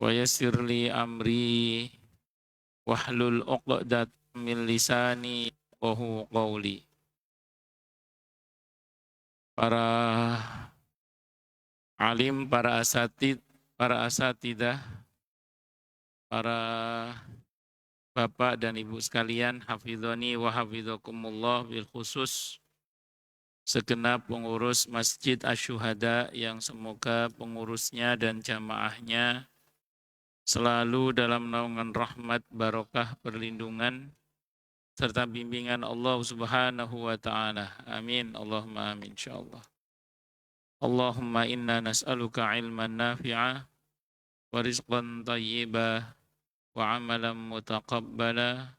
wa yassir li amri wahlul 'uqdatam min lisani yafqahu qawli. Para alim, para asatidah, para bapak dan ibu sekalian, hafidhani wa hafidhakumullah, bil khusus segenap pengurus Masjid Asy-Syuhada yang semoga pengurusnya dan jamaahnya selalu dalam naungan rahmat, barokah, perlindungan, serta bimbingan Allah Subhanahu wa Ta'ala. Amin. Allahumma amin. Insyaallah. Allahumma inna nas'aluka ilman nafi'a wa rizqan tayyiba wa amalan mutaqabbala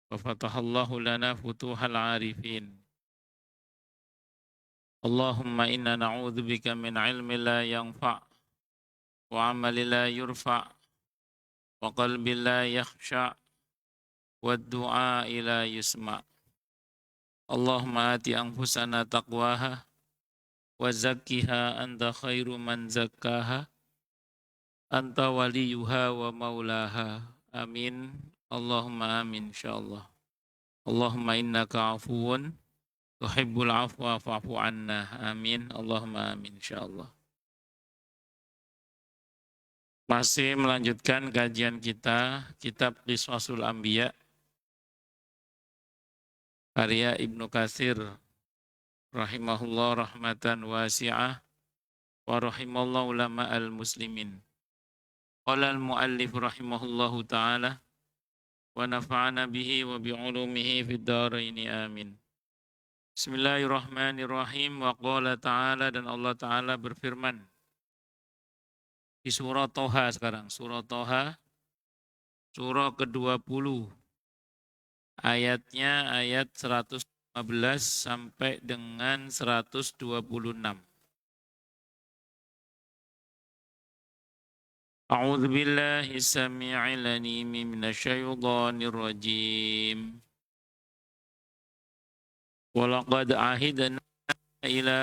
wa fatahallahu lana futuhal arifin. Allahumma inna na'udzubika min ilmi la yanfa' wa amali la yurfa' wa qalbi la yakhsha' wa du'a ila yusma'. Allahumma ati anfusana taqwaha wa zakkiha anta khairu man zakkaha anta waliyuha wa maulaha. Amin. Allahumma amin insyaallah. Allahumma innaka afuwun tuhibbul afwa fa'fu anna. Amin. Allahumma amin insyaallah. Masih melanjutkan kajian kita kitab Qiswasul Anbiya karya Ibnu Katsir rahimahullah rahmatan wasi'ah wa rahimallahu ulama al-muslimin. Qala al-muallif rahimahullahu ta'ala wa nafa'ana bihi wa bi'ulumihi fid dharain amin. Bismillahirrahmanirrahim. Wa qala ta'ala, dan Allah Ta'ala berfirman di surah Toha sekarang. Surah Toha, surah ke-20. Ayatnya ayat 115 sampai dengan 126. A'udzu billahi samii'il 'aliim minasyaitonir rajiim. Walaqad ahidna ila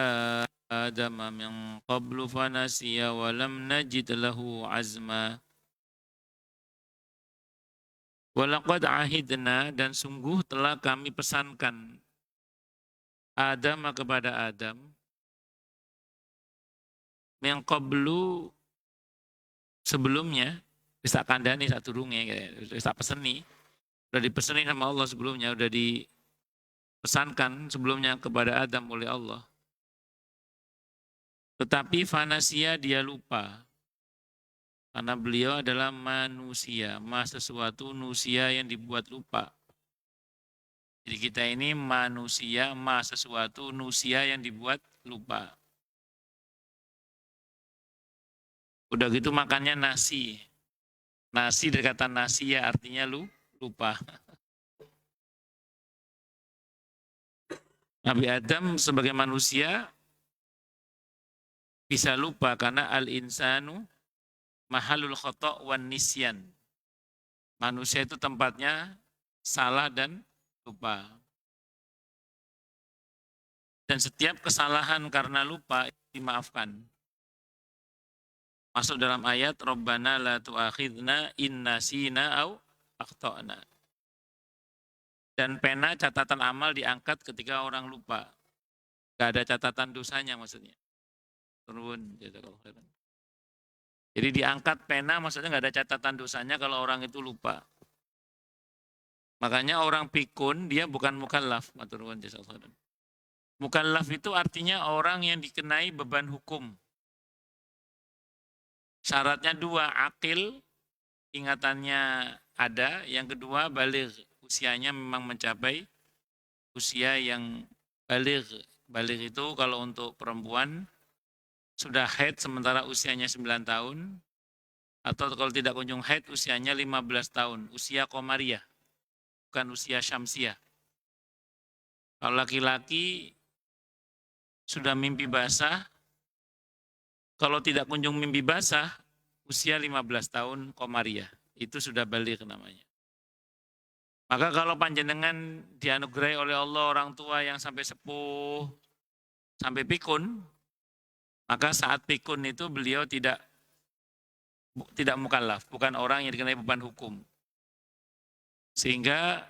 Adama min qablu fanasiya wa lam najid lahu azma. Walaqad ahidna, dan sungguh telah kami pesankan Adam kepada Adam min qablu, sebelumnya, bisa kandani satu runge, bisa peseni, sudah dipeseni sama Allah sebelumnya, sudah dipesankan sebelumnya kepada Adam oleh Allah. Tetapi fanasia, dia lupa. Karena beliau adalah manusia, sesuatu nusia yang dibuat lupa. Jadi kita ini manusia, sesuatu nusia yang dibuat lupa. Udah gitu makannya nasi. Nasi dari kata nasi ya artinya lupa. Nabi Adam sebagai manusia bisa lupa karena al-insanu mahalul khata' wan nisyan. Manusia itu tempatnya salah dan lupa. Dan setiap kesalahan karena lupa dimaafkan. Masuk dalam ayat Rabbana la tu'akhidna in nasina au akhtana. Dan pena catatan amal diangkat ketika orang lupa. Gak ada catatan dosanya maksudnya. Turun. Jadi diangkat pena maksudnya gak ada catatan dosanya kalau orang itu lupa. Makanya orang pikun dia bukan mukallaf. Mukallaf itu artinya orang yang dikenai beban hukum. Syaratnya dua, akil, ingatannya ada. Yang kedua, baligh, usianya memang mencapai usia yang baligh. Baligh itu kalau untuk perempuan sudah haid sementara usianya 9 tahun, atau kalau tidak kunjung haid usianya 15 tahun, usia qamariyah, bukan usia syamsiah. Kalau laki-laki sudah mimpi basah, kalau tidak kunjung mimpi basah, usia 15 tahun qamariyah, itu sudah baligh namanya. Maka kalau panjenengan dianugerahi oleh Allah orang tua yang sampai sepuh, sampai pikun, maka saat pikun itu beliau tidak tidak mukallaf, bukan orang yang dikenai beban hukum. Sehingga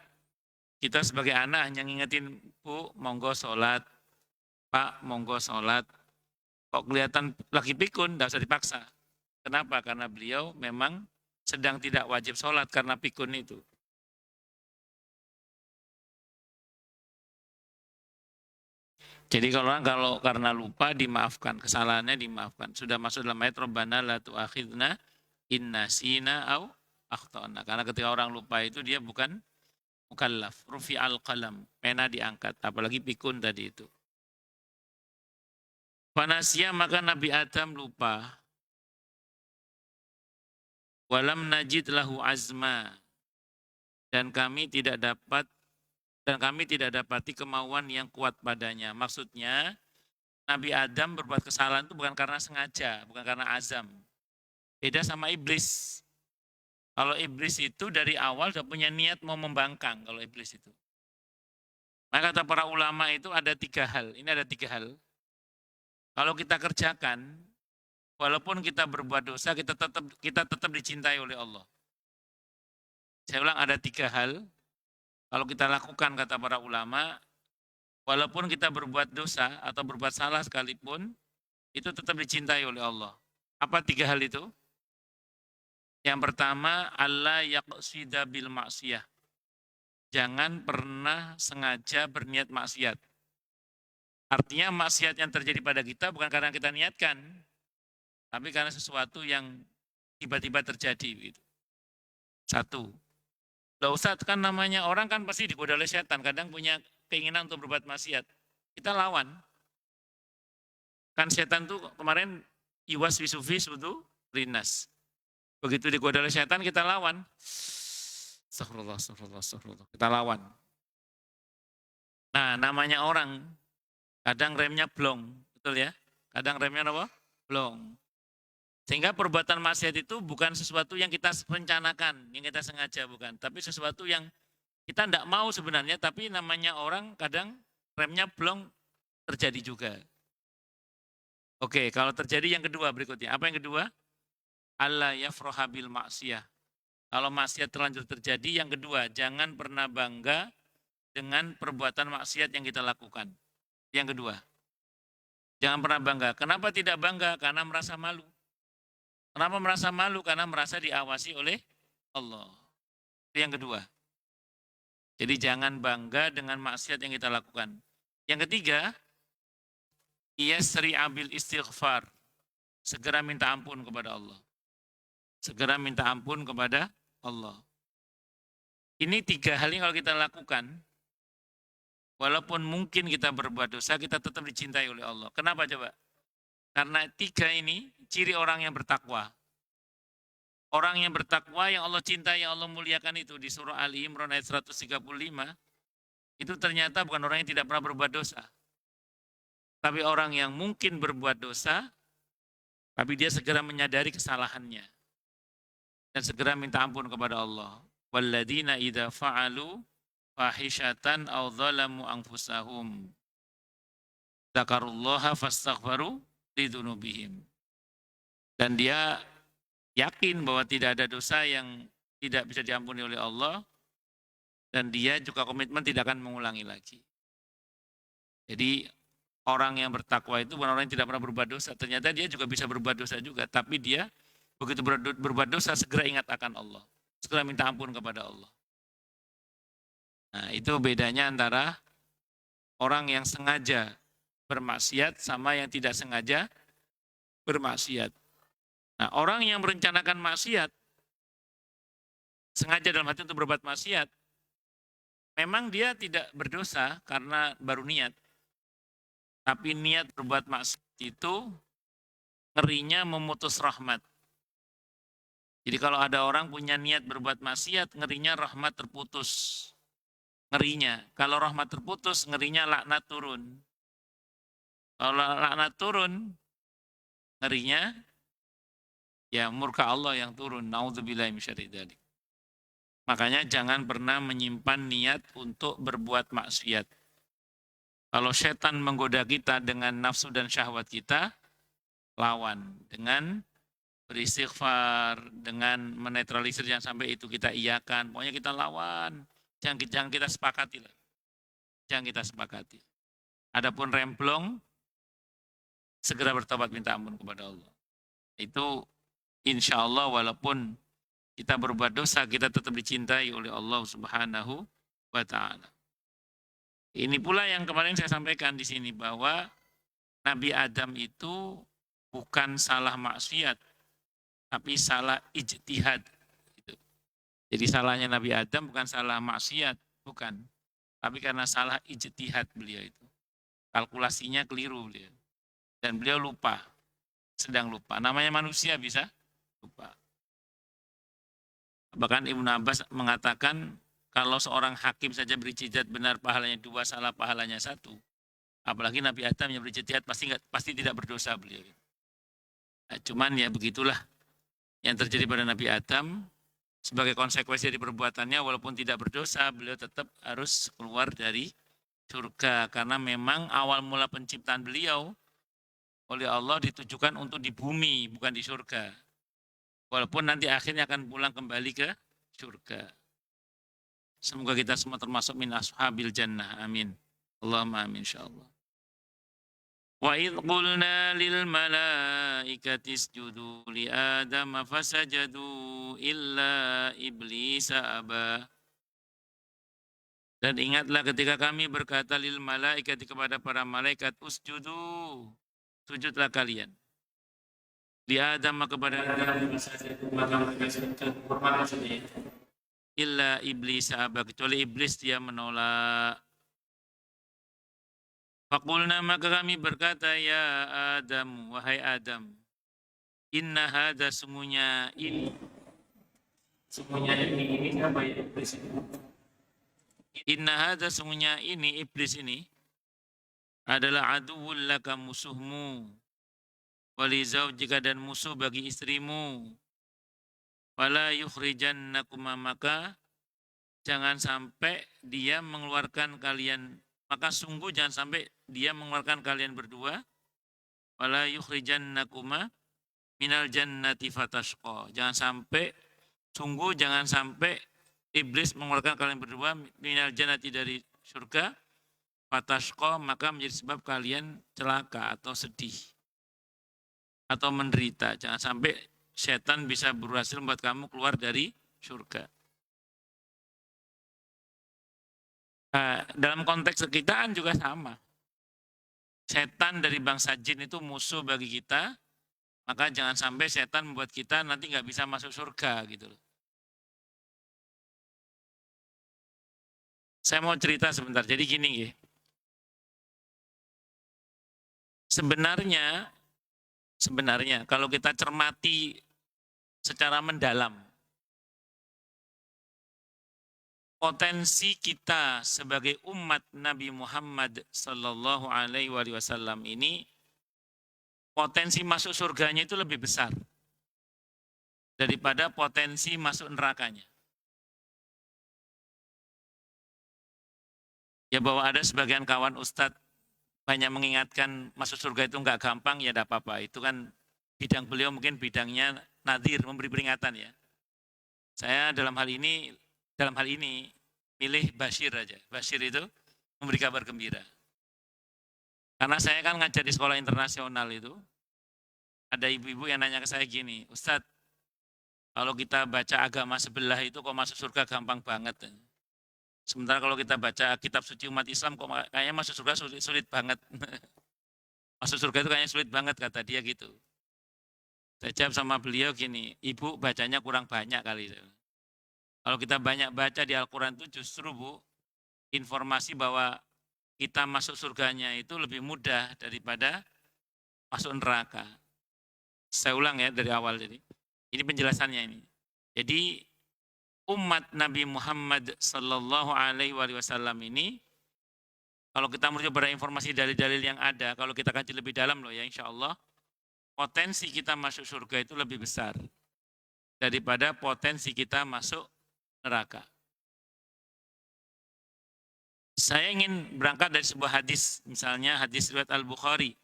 kita sebagai anak hanya ngingetin, Bu, monggo sholat, Pak, monggo sholat. Kok kelihatan lagi pikun, tidak usah dipaksa. Kenapa? Karena beliau memang sedang tidak wajib sholat karena pikun itu. Jadi kalau karena lupa dimaafkan, kesalahannya dimaafkan. Sudah masuk dalam ayat Rabbana la tu'akhidna in nasina au akhtana. Karena ketika orang lupa itu dia bukan mukallaf. Rufi al-qalam, pena diangkat. Apalagi pikun tadi itu. Panasya maka Nabi Adam lupa. Walam najid lahu azma. Dan kami tidak dapati kemauan yang kuat padanya. Maksudnya Nabi Adam berbuat kesalahan itu bukan karena sengaja, bukan karena azam. Beda sama iblis. Kalau iblis itu dari awal sudah punya niat mau membangkang kalau iblis itu. Maka kata para ulama itu ada 3 hal. Ini ada 3 hal. Kalau kita kerjakan, walaupun kita berbuat dosa, kita tetap dicintai oleh Allah. Saya ulang, ada 3 hal. Kalau kita lakukan, kata para ulama, walaupun kita berbuat dosa atau berbuat salah sekalipun, itu tetap dicintai oleh Allah. Apa 3 hal itu? Yang pertama, Allah yaqsida bil maksiyah. Jangan pernah sengaja berniat maksiat. Artinya maksiat yang terjadi pada kita bukan karena kita niatkan, tapi karena sesuatu yang tiba-tiba terjadi. Gitu. 1. Loh Ustadz, kan namanya orang kan pasti digoda oleh setan, kadang punya keinginan untuk berbuat maksiat. Kita lawan. Kan setan tuh kemarin iwas wisufi sudu rinas. Begitu digoda oleh setan, kita lawan. Astagfirullah. Kita lawan. Nah, namanya orang, kadang remnya blong, betul ya? Kadang remnya apa? Blong. Sehingga perbuatan maksiat itu bukan sesuatu yang kita rencanakan, yang kita sengaja bukan. Tapi sesuatu yang kita tidak mau sebenarnya, tapi namanya orang kadang remnya blong terjadi juga. Oke, kalau terjadi yang kedua berikutnya. Apa yang kedua? Allah yafroha bil maksiyah. Kalau maksiat terlanjur terjadi, yang kedua, jangan pernah bangga dengan perbuatan maksiat yang kita lakukan. Yang kedua, jangan pernah bangga. Kenapa tidak bangga? Karena merasa malu. Kenapa merasa malu? Karena merasa diawasi oleh Allah. Itu yang kedua. Jadi jangan bangga dengan maksiat yang kita lakukan. Yang ketiga, yasri abil istighfar. Segera minta ampun kepada Allah. Segera minta ampun kepada Allah. Ini 3 hal yang kalau kita lakukan, walaupun mungkin kita berbuat dosa, kita tetap dicintai oleh Allah. Kenapa coba? Karena 3 ini ciri orang yang bertakwa. Orang yang bertakwa, yang Allah cintai, yang Allah muliakan itu di surah Ali Imran ayat 135, itu ternyata bukan orang yang tidak pernah berbuat dosa. Tapi orang yang mungkin berbuat dosa, tapi dia segera menyadari kesalahannya. Dan segera minta ampun kepada Allah. Walladzina idza fa'alu fahishatan aw dzalamu anfusahum dzakarullaha fastaghfaru lidzunubihim. Dan dia yakin bahwa tidak ada dosa yang tidak bisa diampuni oleh Allah, dan dia juga komitmen tidak akan mengulangi lagi. Jadi orang yang bertakwa itu bukan orang yang tidak pernah berbuat dosa. Ternyata dia juga bisa berbuat dosa juga, tapi dia begitu berbuat dosa segera ingat akan Allah, segera minta ampun kepada Allah. Nah, itu bedanya antara orang yang sengaja bermaksiat sama yang tidak sengaja bermaksiat. Nah, orang yang merencanakan maksiat, sengaja dalam hati untuk berbuat maksiat, memang dia tidak berdosa karena baru niat. Tapi niat berbuat maksiat itu ngerinya memutus rahmat. Jadi kalau ada orang punya niat berbuat maksiat, ngerinya rahmat terputus. Ngerinya. Kalau rahmat terputus, ngerinya laknat turun. Kalau laknat turun, ngerinya ya murka Allah yang turun. Nauzubillahi minasyaitonir rajim. Makanya jangan pernah menyimpan niat untuk berbuat maksiat. Kalau setan menggoda kita dengan nafsu dan syahwat kita, lawan dengan beristighfar, dengan menetralisir jangan sampai itu kita iyakan. Pokoknya kita lawan, jangan kita sepakati lah. Jangan kita sepakati. Adapun remblong, segera bertobat minta ampun kepada Allah. Itu insya Allah walaupun kita berbuat dosa, kita tetap dicintai oleh Allah Subhanahu wa Ta'ala. Ini pula yang kemarin saya sampaikan di sini bahwa Nabi Adam itu bukan salah maksiat, tapi salah ijtihad. Jadi salahnya Nabi Adam bukan salah maksiat, bukan. Tapi karena salah ijtihad beliau itu. Kalkulasinya keliru beliau. Dan beliau lupa, sedang lupa. Namanya manusia bisa lupa. Bahkan Ibnu Abbas mengatakan kalau seorang hakim saja berijtihad benar pahalanya 2, salah pahalanya 1. Apalagi Nabi Adam yang berijtihad pasti tidak berdosa beliau. Nah, cuman ya begitulah yang terjadi pada Nabi Adam. Sebagai konsekuensi dari perbuatannya walaupun tidak berdosa, beliau tetap harus keluar dari surga. Karena memang awal mula penciptaan beliau oleh Allah ditujukan untuk di bumi, bukan di surga. Walaupun nanti akhirnya akan pulang kembali ke surga. Semoga kita semua termasuk min ashabil jannah. Amin. Allahumma amin insyaallah. Wa idh qulna lil malaikati isjudu li Adam fasajadu illa iblis aba. Dan ingatlah ketika kami berkata lil malaikati kepada para malaikat usjudu, sujudlah kalian. Li Adam kepada Adam fasajadu maka mereka sujud. Hormat maksudnya. Illa iblis aba, kecuali iblis dia menolak. Faqulna maka kami berkata ya Adam, wahai Adam, inna hadza sungguhnya ini apa ya iblis ini? Inna hadza sungguhnya ini iblis ini adalah aduwwul laka musuhmu, wali zaujika dan musuh bagi istrimu. Wala yukhrijannakuma maka jangan sampai dia mengeluarkan kalian, maka sungguh jangan sampai dia mengeluarkan kalian berdua. Wala yukhrijannakuma minal jannati fatashqa. Sungguh jangan sampai iblis mengeluarkan kalian berdua minal jannati dari surga. Fatashqa maka menjadi sebab kalian celaka atau sedih atau menderita. Jangan sampai setan bisa berhasil membuat kamu keluar dari surga. Nah, dalam konteks kekitaan juga sama. Setan dari bangsa jin itu musuh bagi kita, maka jangan sampai setan membuat kita nanti nggak bisa masuk surga gitu loh. Saya mau cerita sebentar. Jadi gini ya. Sebenarnya kalau kita cermati secara mendalam, potensi kita sebagai umat Nabi Muhammad Sallallahu Alaihi Wasallam ini, potensi masuk surganya itu lebih besar daripada potensi masuk nerakanya. Ya bahwa ada sebagian kawan ustadz banyak mengingatkan masuk surga itu enggak gampang, ya tidak apa-apa. Itu kan bidang beliau, mungkin bidangnya nadhir, memberi peringatan ya. Saya dalam hal ini milih Bashir aja. Bashir itu memberi kabar gembira. Karena saya kan ngajar di sekolah internasional itu, ada ibu-ibu yang nanya ke saya gini, Ustadz, kalau kita baca agama sebelah itu kok masuk surga gampang banget. Sementara kalau kita baca kitab suci umat Islam kok kayaknya masuk surga sulit banget. Masuk surga itu kayaknya sulit banget kata dia gitu. Saya jawab sama beliau gini, ibu bacanya kurang banyak kali. Kalau kita banyak baca di Al-Quran itu justru Bu, informasi bahwa kita masuk surganya itu lebih mudah daripada masuk neraka. Saya ulang ya dari awal jadi. Ini penjelasannya ini. Jadi umat Nabi Muhammad Sallallahu Alaihi Wasallam ini, kalau kita merujuk pada informasi dalil-dalil yang ada, kalau kita kaji lebih dalam loh ya insya Allah, potensi kita masuk surga itu lebih besar daripada potensi kita masuk neraka. Saya ingin berangkat dari sebuah hadis, misalnya hadis riwayat Al-Bukhari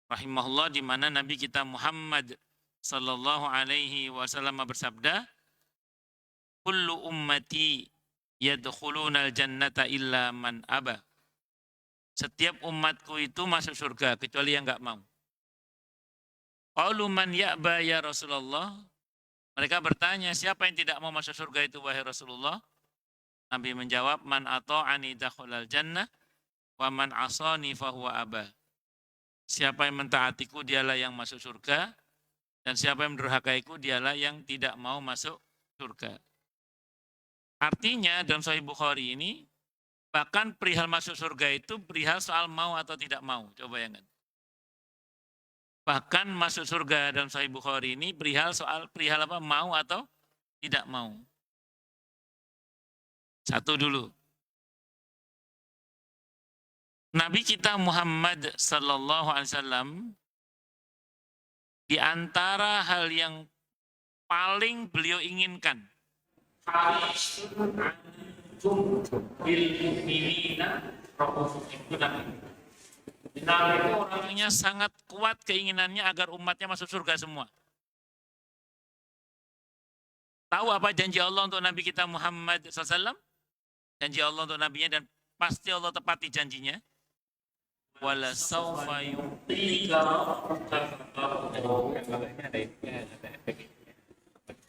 rahimahullah, di mana Nabi kita Muhammad sallallahu alaihi wasallam bersabda, kullu ummati yadkhulunal jannata illa man aba. Setiap umatku itu masuk surga kecuali yang enggak mau. Qalu man ya'ba ya Rasulullah? Mereka bertanya, siapa yang tidak mau masuk surga itu wahai Rasulullah? Nabi menjawab, man ata'ani dakhulal jannah wa man asani fahuwa aba. Siapa yang mentaatiku dialah yang masuk surga, dan siapa yang mendurhakaiku dialah yang tidak mau masuk surga. Artinya dalam Sahih Bukhari ini, bahkan perihal masuk surga itu perihal soal mau atau tidak mau. Coba bayangkan. Bahkan masuk surga dalam Sahih Bukhari ini perihal apa? Mau atau tidak mau. Satu dulu. Nabi kita Muhammad sallallahu alaihi wasallam di antara hal yang paling beliau inginkan, Nabi itu orangnya sangat kuat keinginannya agar umatnya masuk surga semua. Tahu apa janji Allah untuk Nabi kita Muhammad SAW? Janji Allah untuk Nabinya dan pasti Allah tepati janjinya. Wala sawfa yu'tika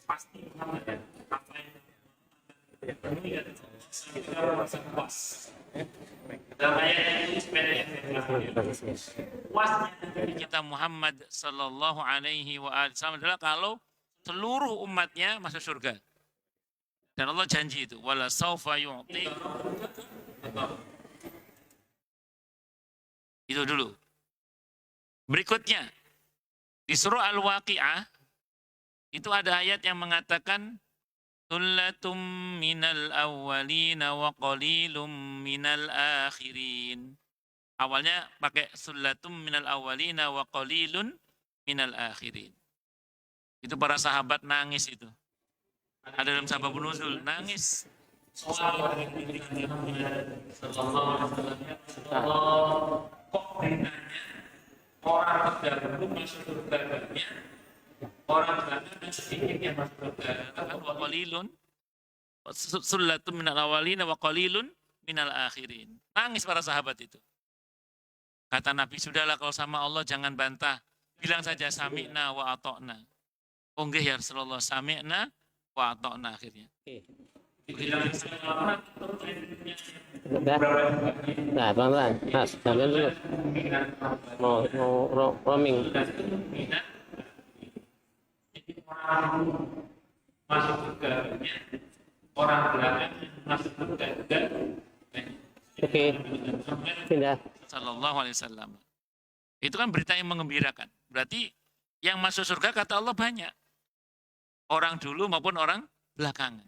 pasti Muhammad ya. Apa yang dalam ayat itu puasnya kita Muhammad sallallahu alaihi wasallam adalah kalau seluruh umatnya masuk surga. Dan Allah janji itu, wala saufa yu'ti. Itu dulu. Berikutnya di surah Al-Waqi'ah itu ada ayat yang mengatakan Sullatum minal awwalina wa qalilum minal akhirin. Awalnya pakai sullatum minal awwalina wa qalilun minal akhirin. Itu para sahabat nangis itu. Ada dalam sababun nuzul, nangis. Kok beritanya orang terdahulu masuk surga banyak, orang belakangan sedikit yang masuk surga. Katakan wa qalilun sullatun minal awwalina wa qalilun minal akhirin. Nangis para sahabat itu. Kata Nabi, sudahlah kalau sama Allah jangan bantah. Bilang saja sami'na wa ata'na. Oh nggih ya Rasulullah, sami'na wa ata'na akhirnya. Nah, pelan-pelan. Mas, sambil dulu. Mau roaming. Masuk surga orang belakangan masuk surga juga. Oke. Pindah. Sallallahu alaihi wasallam. Itu kan berita yang mengembirakan. Berarti yang masuk surga kata Allah banyak. Orang dulu maupun orang belakangan.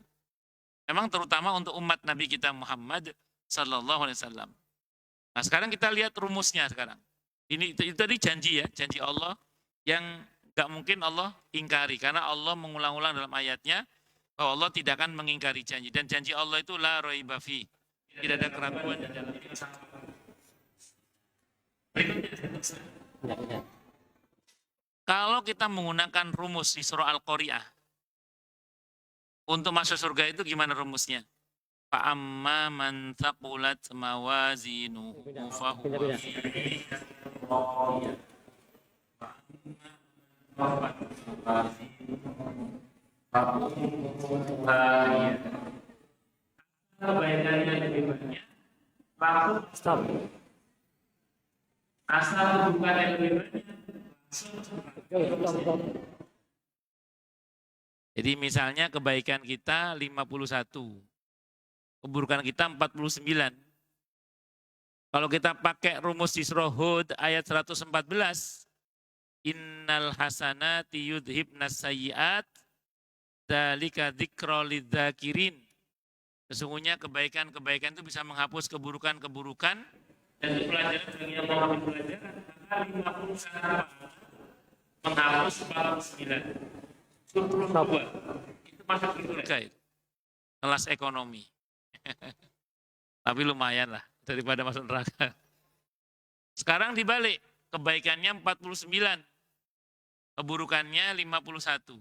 Memang terutama untuk umat Nabi kita Muhammad sallallahu alaihi wasallam. Nah, sekarang kita lihat rumusnya sekarang. Itu tadi janji ya, janji Allah yang enggak mungkin Allah ingkari karena Allah mengulang-ulang dalam ayatnya bahwa Allah tidak akan mengingkari janji dan janji Allah itu la raiba fi. Tidak ada keraguan di dalamnya. Kalau kita menggunakan rumus di surah Al-Qari'ah untuk masuk surga itu gimana rumusnya? Fa'amma man thaqulat mawazinuhu fahuwa kebaikannya lebih banyak. Stop. Asal bukannya lebih banyak. Jadi misalnya kebaikan kita 51, keburukan kita 49. Kalau kita pakai rumus di surah Hud ayat 114, innal hasanati yudhibnas sayyiat dzalika dzikra lidzakirin. Sesungguhnya kebaikan-kebaikan itu bisa menghapus keburukan-keburukan dan itu pelajaran bagi yang mau ambil pelajaran karena 51 menghapus 49. 22 itu masuk surga itu. Kelas ekonomi. Tapi lumayan lah daripada masuk neraka. Sekarang dibalik, kebaikannya 49. Keburukannya 51.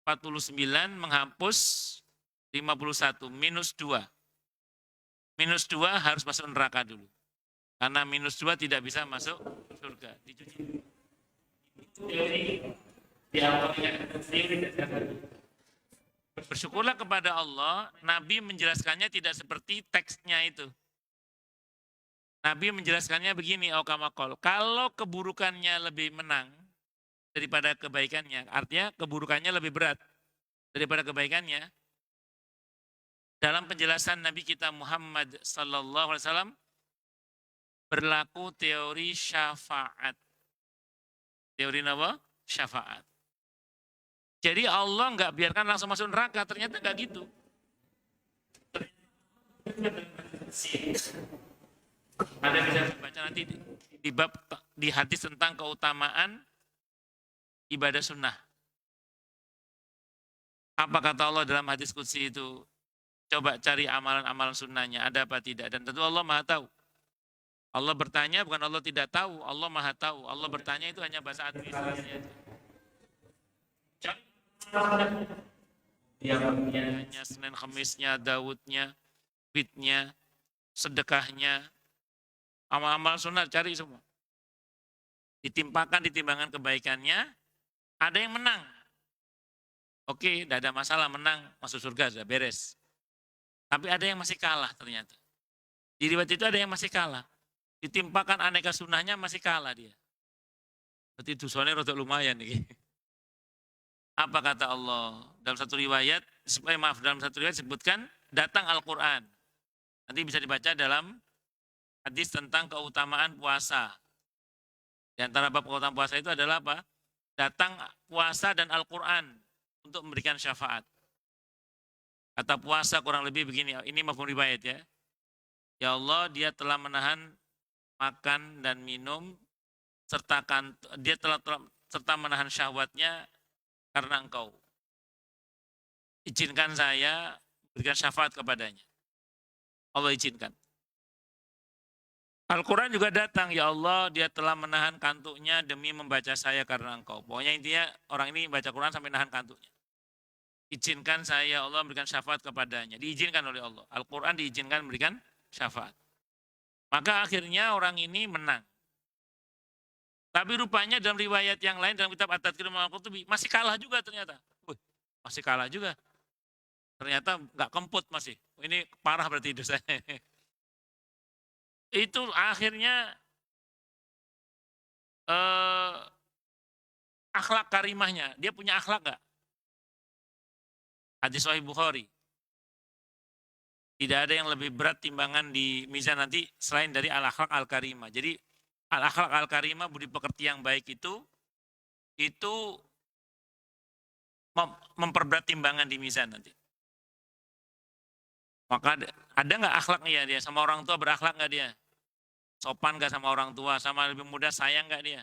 49 menghapus 51, minus 2. Minus 2 harus masuk neraka dulu. Karena minus 2 tidak bisa masuk surga. Dicuci. Bersyukurlah kepada Allah, Nabi menjelaskannya tidak seperti teksnya itu. Nabi menjelaskannya begini, Aukamakol, kalau keburukannya lebih menang daripada kebaikannya, artinya keburukannya lebih berat daripada kebaikannya, dalam penjelasan Nabi kita Muhammad sallallahu alaihi wasallam berlaku teori syafaat. Teori apa? Syafaat. Jadi Allah nggak biarkan langsung masuk neraka, ternyata nggak gitu. Ada bisa baca nanti di bab di hadis tentang keutamaan ibadah sunnah. Apa kata Allah dalam hadis qudsi itu? Coba cari amalan-amalan sunnahnya, ada apa tidak. Dan tentu Allah maha tahu. Allah bertanya bukan Allah tidak tahu, Allah maha tahu. Allah bertanya itu hanya bahasa administrasi aja. Yang Senin Khamisnya, Daudnya, Fitnya, sedekahnya, amal-amal sunnah cari semua. Ditimpakan di timbangan kebaikannya, ada yang menang. Oke, tidak ada masalah, menang, masuk surga, sudah beres. Tapi ada yang masih kalah ternyata. Di riwayat itu ada yang masih kalah. Ditimpakan aneka sunnahnya masih kalah dia. Berarti dosanya rada lumayan nih. Apa kata Allah? Dalam satu riwayat, dalam satu riwayat sebutkan datang Al-Quran. Nanti bisa dibaca dalam hadis tentang keutamaan puasa. Di antara bab keutamaan puasa itu adalah apa? Datang puasa dan Al-Quran untuk memberikan syafaat. Kata puasa kurang lebih begini, ini mafhum riwayat ya. Ya Allah, dia telah menahan makan dan minum, dia serta menahan syahwatnya karena engkau. Izinkan saya berikan syafaat kepadanya. Allah izinkan. Al-Quran juga datang, ya Allah, dia telah menahan kantuknya demi membaca saya karena engkau. Pokoknya intinya orang ini baca Quran sampai nahan kantuknya. Izinkan saya, Allah, memberikan syafaat kepadanya. Diizinkan oleh Allah. Al-Quran diizinkan memberikan syafaat. Maka akhirnya orang ini menang. Tapi rupanya dalam riwayat yang lain, dalam kitab At-Tadhkir Al-Qurtubi, masih kalah juga ternyata. Masih kalah juga. Ternyata nggak kemput masih. Ini parah berarti dosanya. Itu akhirnya akhlak karimahnya. Dia punya akhlak nggak? Hadis Sahih Bukhari. Tidak ada yang lebih berat timbangan di mizan nanti selain dari al-akhlak al-karimah. Jadi al-akhlak al-karimah, budi pekerti yang baik itu memperberat timbangan di mizan nanti. Maka ada nggak akhlaknya dia? Sama orang tua berakhlak nggak dia? Sopan nggak sama orang tua? Sama lebih muda sayang nggak dia?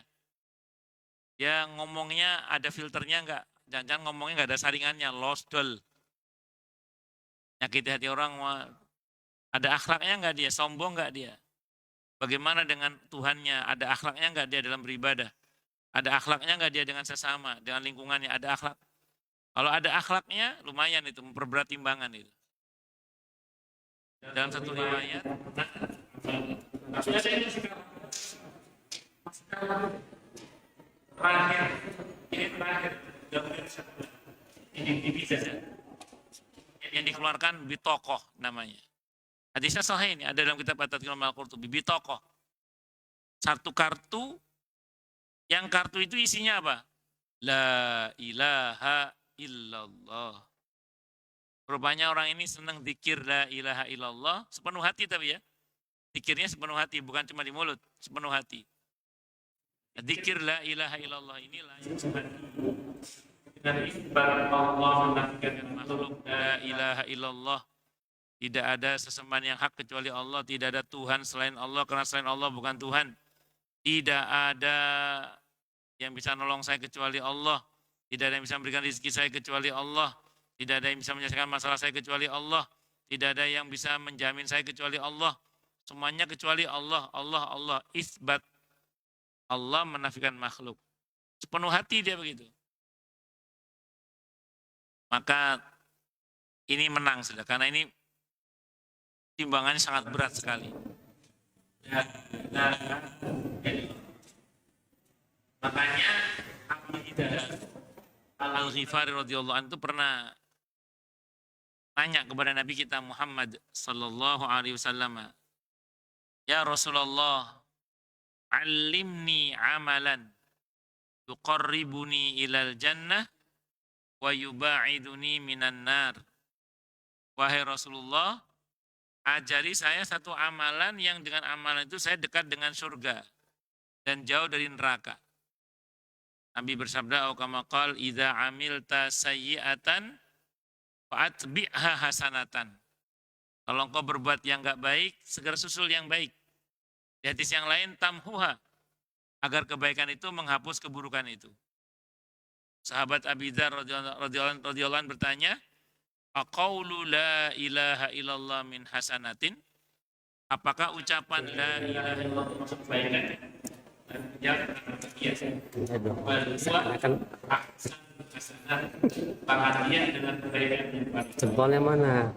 Dia ngomongnya ada filternya nggak? Jangan-jangan ngomongnya nggak ada saringannya, lost doll. Nyakiti hati orang, ada akhlaknya nggak dia? Sombong nggak dia? Bagaimana dengan Tuhannya? Ada akhlaknya nggak dia dalam beribadah? Ada akhlaknya nggak dia dengan sesama, dengan lingkungannya? Ada akhlak. Kalau ada akhlaknya, lumayan itu, memperberat timbangan itu. Dalam satu riwayat, terakhir, ini terakhir, ini bisa saja. Yang dikeluarkan bitokoh namanya. Hadisnya sahih ini, ada dalam kitab At-Tadhkir Al-Qurtubi, bitokoh. Satu kartu, yang kartu itu isinya apa? La ilaha illallah. Rupanya orang ini senang zikir la ilaha illallah, sepenuh hati tapi ya. Zikirnya sepenuh hati, bukan cuma di mulut, sepenuh hati. Zikir la ilaha illallah inilah yang dari ibarat Allah menafikan makhluk la ilaha illallah. Tidak ada sesembahan yang hak kecuali Allah, tidak ada Tuhan selain Allah, karena selain Allah bukan Tuhan. Tidak ada yang bisa nolong saya kecuali Allah, tidak ada yang bisa memberikan rezeki saya kecuali Allah, tidak ada yang bisa menyelesaikan masalah saya kecuali Allah, tidak ada yang bisa menjamin saya kecuali Allah. Semuanya kecuali Allah, Allah, Allah. Isbat. Allah menafikan makhluk. Sepenuh hati dia begitu. Maka ini menang sudah, karena ini timbangannya sangat berat sekali. Makanya Abu Hidayah Al-Ghifari radhiyallahu anhu itu pernah tanya kepada Nabi kita Muhammad sallallahu alaihi wasallam, "Ya Rasulullah, 'allimni amalan yuqarribuni ilal jannah wa yuba'iduni minan nar." Wahai Rasulullah, ajari saya satu amalan yang dengan amalan itu saya dekat dengan surga dan jauh dari neraka. Nabi bersabda, kama qala, idza amilta sayyi'atan fa'atbi'ha hasanatan. Kalau engkau berbuat yang enggak baik, segera susul yang baik. Di hadis yang lain, tamhuha, agar kebaikan itu menghapus keburukan itu. Sahabat Abi Dzar radhiyallahu anhu bertanya, aqaulu la ilaha illallah min hasanatin? Apakah ucapan la ilaha illallah termasuk kebaikan? Ya, dia dengan kebaikan yang paling. Jempolnya mana?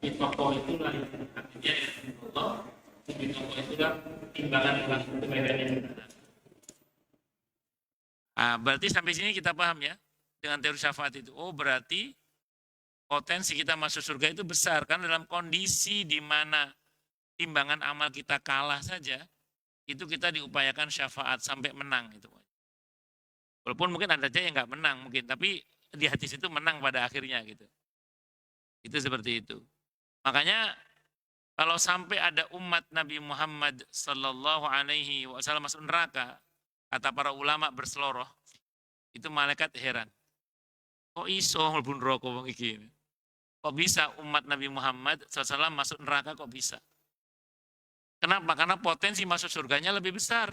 Di toko itulah artinya Allah. Di toko itulah timbangan kebaikan yang benar. Berarti sampai sini kita paham ya dengan teori syafaat itu. Oh, berarti potensi kita masuk surga itu besar kan, dalam kondisi di mana timbangan amal kita kalah saja, itu kita diupayakan syafaat sampai menang itu. Walaupun mungkin ada aja yang nggak menang mungkin, tapi di hadis itu menang pada akhirnya gitu. Itu seperti itu. Makanya kalau sampai ada umat Nabi Muhammad sallallahu alaihi wasallam masuk neraka, kata para ulama berseloroh, itu malaikat heran. Kok iso mlebu neraka wong iki? Kok bisa umat Nabi Muhammad SAW masuk neraka, kok bisa? Kenapa? Karena potensi masuk surganya lebih besar.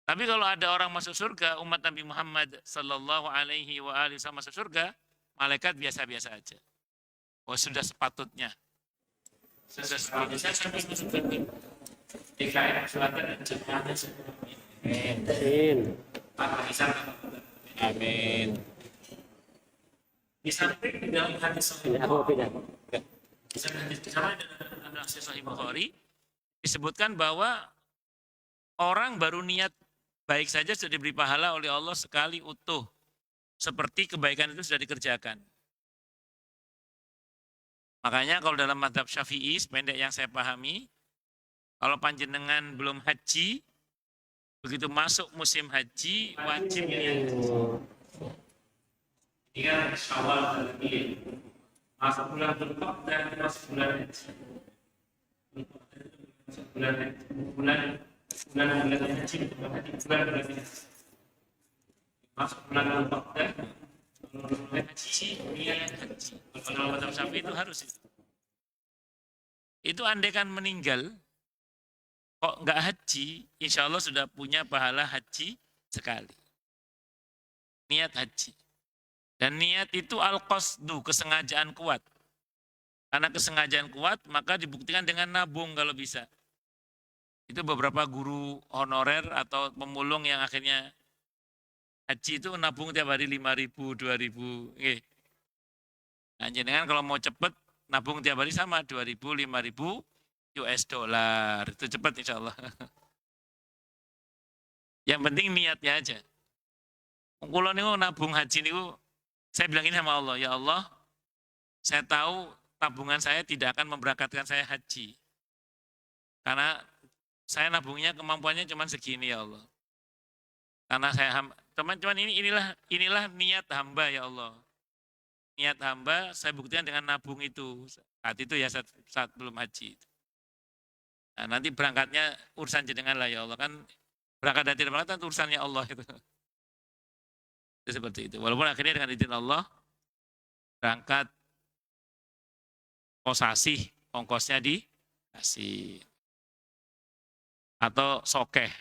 Tapi kalau ada orang masuk surga, umat Nabi Muhammad sallallahu alaihi wasallam masuk surga, malaikat biasa-biasa aja. Oh, sudah sepatutnya. Sudah sepatutnya sampai masuk surga. DKM Selatan dan jemaahnya semua. Amin. Amin. Di samping di dalam hadis Ini aku pindah. dalam Sahih Bukhari disebutkan bahwa orang baru niat baik saja sudah diberi pahala oleh Allah sekali utuh, seperti kebaikan itu sudah dikerjakan. Makanya kalau dalam mazhab Syafi'i, sependek yang saya pahami, kalau panjenengan belum haji, begitu masuk musim haji wajib niat. Jika Syawal terlebih masuk bulan Dzulqa'dah dan masuk bulan haji. Bulan haji, bulan masuk bulan Dzulqa'dah, haji, niat haji. Kalau mazhab Syafi'i itu harus itu. Itu andaikan meninggal, kok nggak haji, insya Allah sudah punya pahala haji sekali. Niat haji. Dan niat itu al-qasdu, kesengajaan kuat. Karena kesengajaan kuat, maka dibuktikan dengan nabung kalau bisa. Itu beberapa guru honorer atau pemulung yang akhirnya haji itu nabung tiap hari 5.000, 2.000. Okay. Nah, jenengan kalau mau cepet, nabung tiap hari sama 2.000, 5.000 US dollar. Itu cepat insya Allah. Yang penting niatnya aja. Kalau niku nabung haji niku, saya bilang ini sama Allah, ya Allah, saya tahu tabungan saya tidak akan memberangkatkan saya haji. Karena saya nabungnya kemampuannya cuma segini ya Allah. Karena saya teman-teman inilah niat hamba ya Allah. Niat hamba saya buktikan dengan nabung itu. Saat itu ya saat belum haji. Nah, nanti berangkatnya urusan jenengan lah ya Allah, kan berangkat dan tidak berangkat itu urusannya Allah itu. Itu seperti itu. Walaupun akhirnya dengan izin Allah berangkat kosasih, ongkosnya dikasih. Atau sokeh,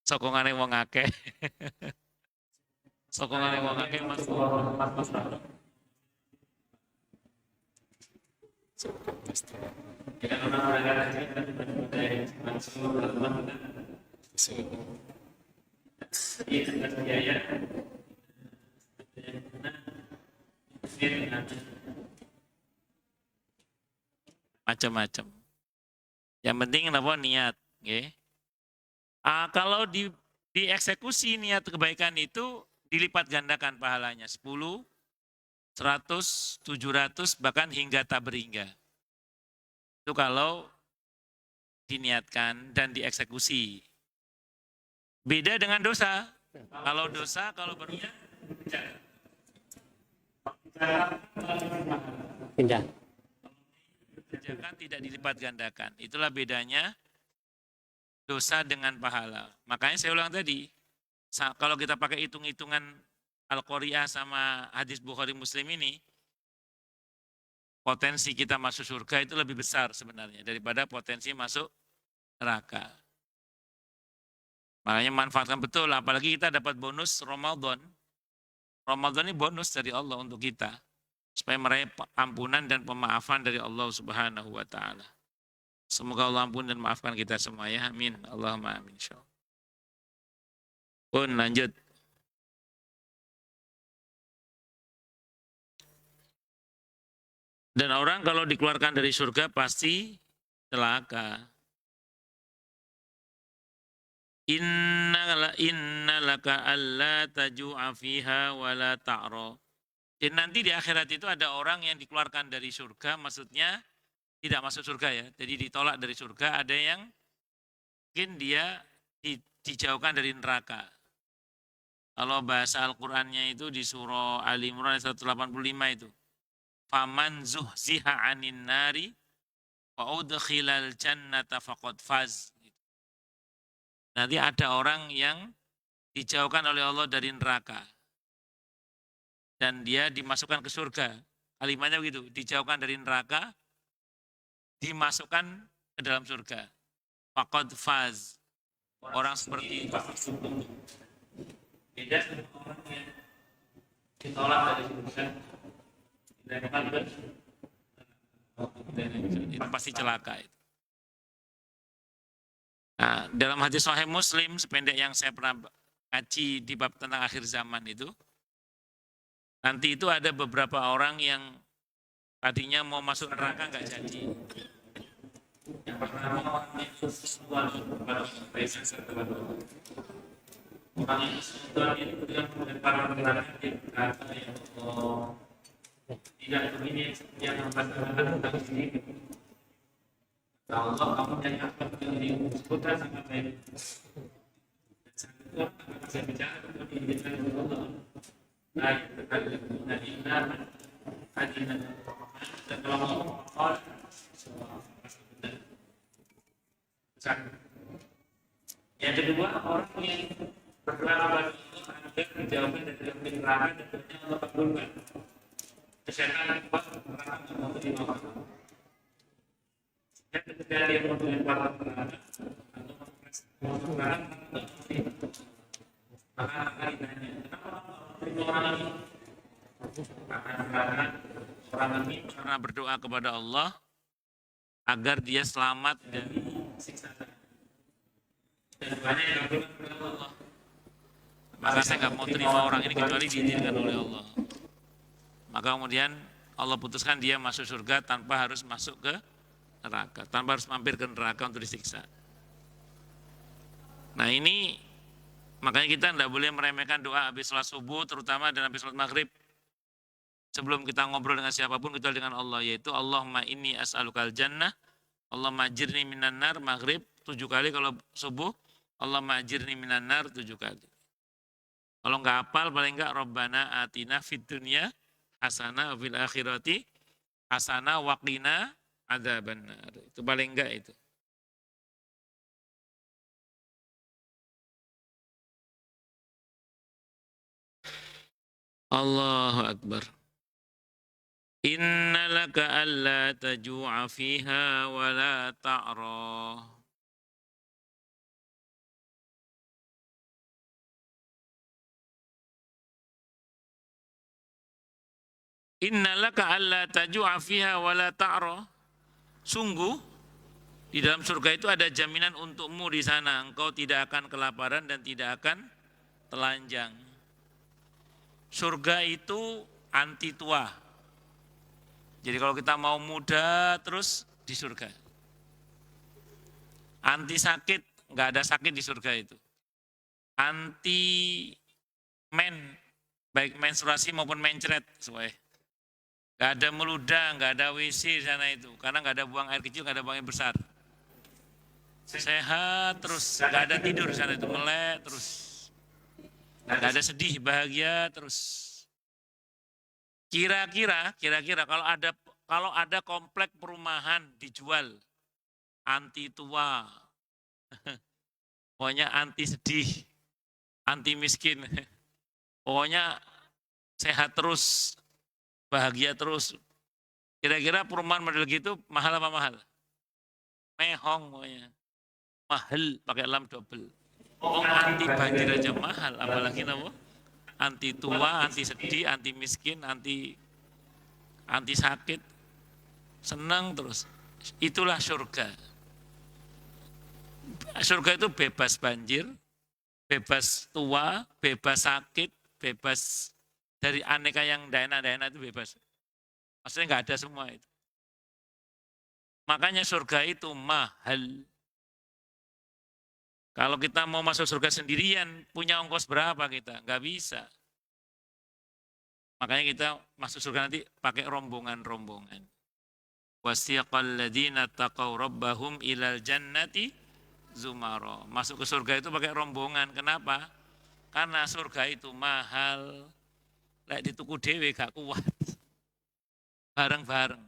sokongannya wong akeh. Sokongannya wong akeh mas. biaya macam-macam. Yang penting apa niat, okay? Kalau dieksekusi niat kebaikan itu dilipat gandakan pahalanya 10, 100, 700 bahkan hingga tak berhingga. Itu kalau diniatkan dan dieksekusi. Beda dengan dosa. Kalau dosa kalau berniat Pindah. kerjakan tidak dilipat gandakan. Itulah bedanya dosa dengan pahala. Makanya saya ulang tadi, kalau kita pakai hitung-hitungan Al-Qari'ah sama hadis Bukhari Muslim ini, potensi kita masuk surga itu lebih besar sebenarnya daripada potensi masuk neraka. Makanya manfaatkan betul, apalagi kita dapat bonus Ramadan. Ramadan ini bonus dari Allah untuk kita. Supaya meraih ampunan dan pemaafan dari Allah Subhanahu wa ta'ala. Semoga Allah ampun dan maafkan kita semua ya. Amin. Allahumma amin. Pun lanjut. Dan orang kalau dikeluarkan dari surga pasti celaka. Innalaka alla taju'a fiha wa la ta'ra. Dan nanti di akhirat itu ada orang yang dikeluarkan dari surga, maksudnya tidak masuk surga ya. Jadi ditolak dari surga, ada yang mungkin dia dijauhkan dari neraka. Kalau bahasa Al-Qur'annya itu di surah Ali Imran 185 itu. Faman zuhziha 'anin nari wa udkhilal jannata faqad faz. Nanti ada orang yang dijauhkan oleh Allah dari neraka. Dan dia dimasukkan ke surga. Kalimatnya begitu, dijauhkan dari neraka, dimasukkan ke dalam surga. Faqad faz. Orang seperti itu. Beda dengan orang yang ditolak dari surga. Itu pasti celaka itu. Nah, dalam hadis Sahih Muslim, sependek yang saya pernah ngaji di bab tentang akhir zaman itu, nanti itu ada beberapa orang yang tadinya mau masuk neraka nggak jadi. Yang pertama orang yang bersesuatu kepada orang yang bersesuatu itu yang para neraka yang berkata ya Allah tidak begini yang mengatakan tentang sini. Allah kamu yang akan menjadi sebutkan sangat baik. Dan saat itu akan saya bicara tentang kehidupan Allah. Baik, terkadang inna adina dan kalau Allah yang kedua orang yang berdoa kepada Allah agar menjauhkan dari neraka dan berdoa Allah kabulkan. Kesehatan kuat neraka tidak mau terima kasih. Dan ketika dia mempunyai para neraka atau masuk neraka maka akan ditanya kenapa orang ini karena berdoa kepada Allah agar dia selamat dari siksa. Dan banyak yang berdoa kepada Allah. Maka saya nggak mau terima orang ini kecuali diizinkan oleh Allah. Maka kemudian Allah putuskan dia masuk surga tanpa harus masuk ke neraka, tanpa harus mampir ke neraka untuk disiksa. Nah ini makanya kita tidak boleh meremehkan doa habis sholat subuh, terutama dan habis sholat maghrib. Sebelum kita ngobrol dengan siapapun, kecuali dengan Allah, yaitu Allahumma inni as'alukal jannah, Allahumma ajirni minan nar, maghrib 7 kali, kalau subuh, Allahumma ajirni minan nar 7 kali. Kalau nggak hafal, paling nggak Rabbana atina fid dunya hasanah fil akhirati hasanah waqina adzabannar. Itu paling enggak itu. Allahu Akbar. Inna laka alla taju'a fiha wa la ta'ra. Inna laka alla taju'a fiha wa la ta'ra. Sungguh di dalam surga itu ada jaminan untukmu di sana. Engkau tidak akan kelaparan dan tidak akan telanjang. Surga itu anti tua. Jadi kalau kita mau muda terus di surga. Anti sakit, nggak ada sakit di surga itu. Anti men, baik menstruasi maupun mencret. Nggak ada meludah, nggak ada WC di sana itu. Karena nggak ada buang air kecil, nggak ada buang air besar. Sehat terus, nggak ada tidur di sana itu, melek terus. Nggak ada sedih, bahagia terus. Kira-kira kalau ada komplek perumahan dijual anti tua, pokoknya anti sedih, anti miskin, pokoknya sehat terus, bahagia terus. Kira-kira perumahan model gitu mahal apa mahal? Mehong pokoknya. Mahal pakai lam double. Oh, anti banjir aja mahal, apalagi apa? Anti tua, anti sedih, anti miskin, anti sakit. Senang terus. Itulah surga. Surga itu bebas banjir, bebas tua, bebas sakit, bebas dari aneka yang daena-daena itu bebas. Maksudnya nggak ada semua itu. Makanya surga itu mahal. Kalau kita mau masuk surga sendirian, punya ongkos berapa kita? Nggak bisa. Makanya kita masuk surga nanti pakai rombongan-rombongan. Wasiqal ladzina taqaw rabbahum ilal jannati zumara. Masuk ke surga itu pakai rombongan. Kenapa? Karena surga itu mahal. Lek dituku dhewe gak kuat. Bareng-bareng.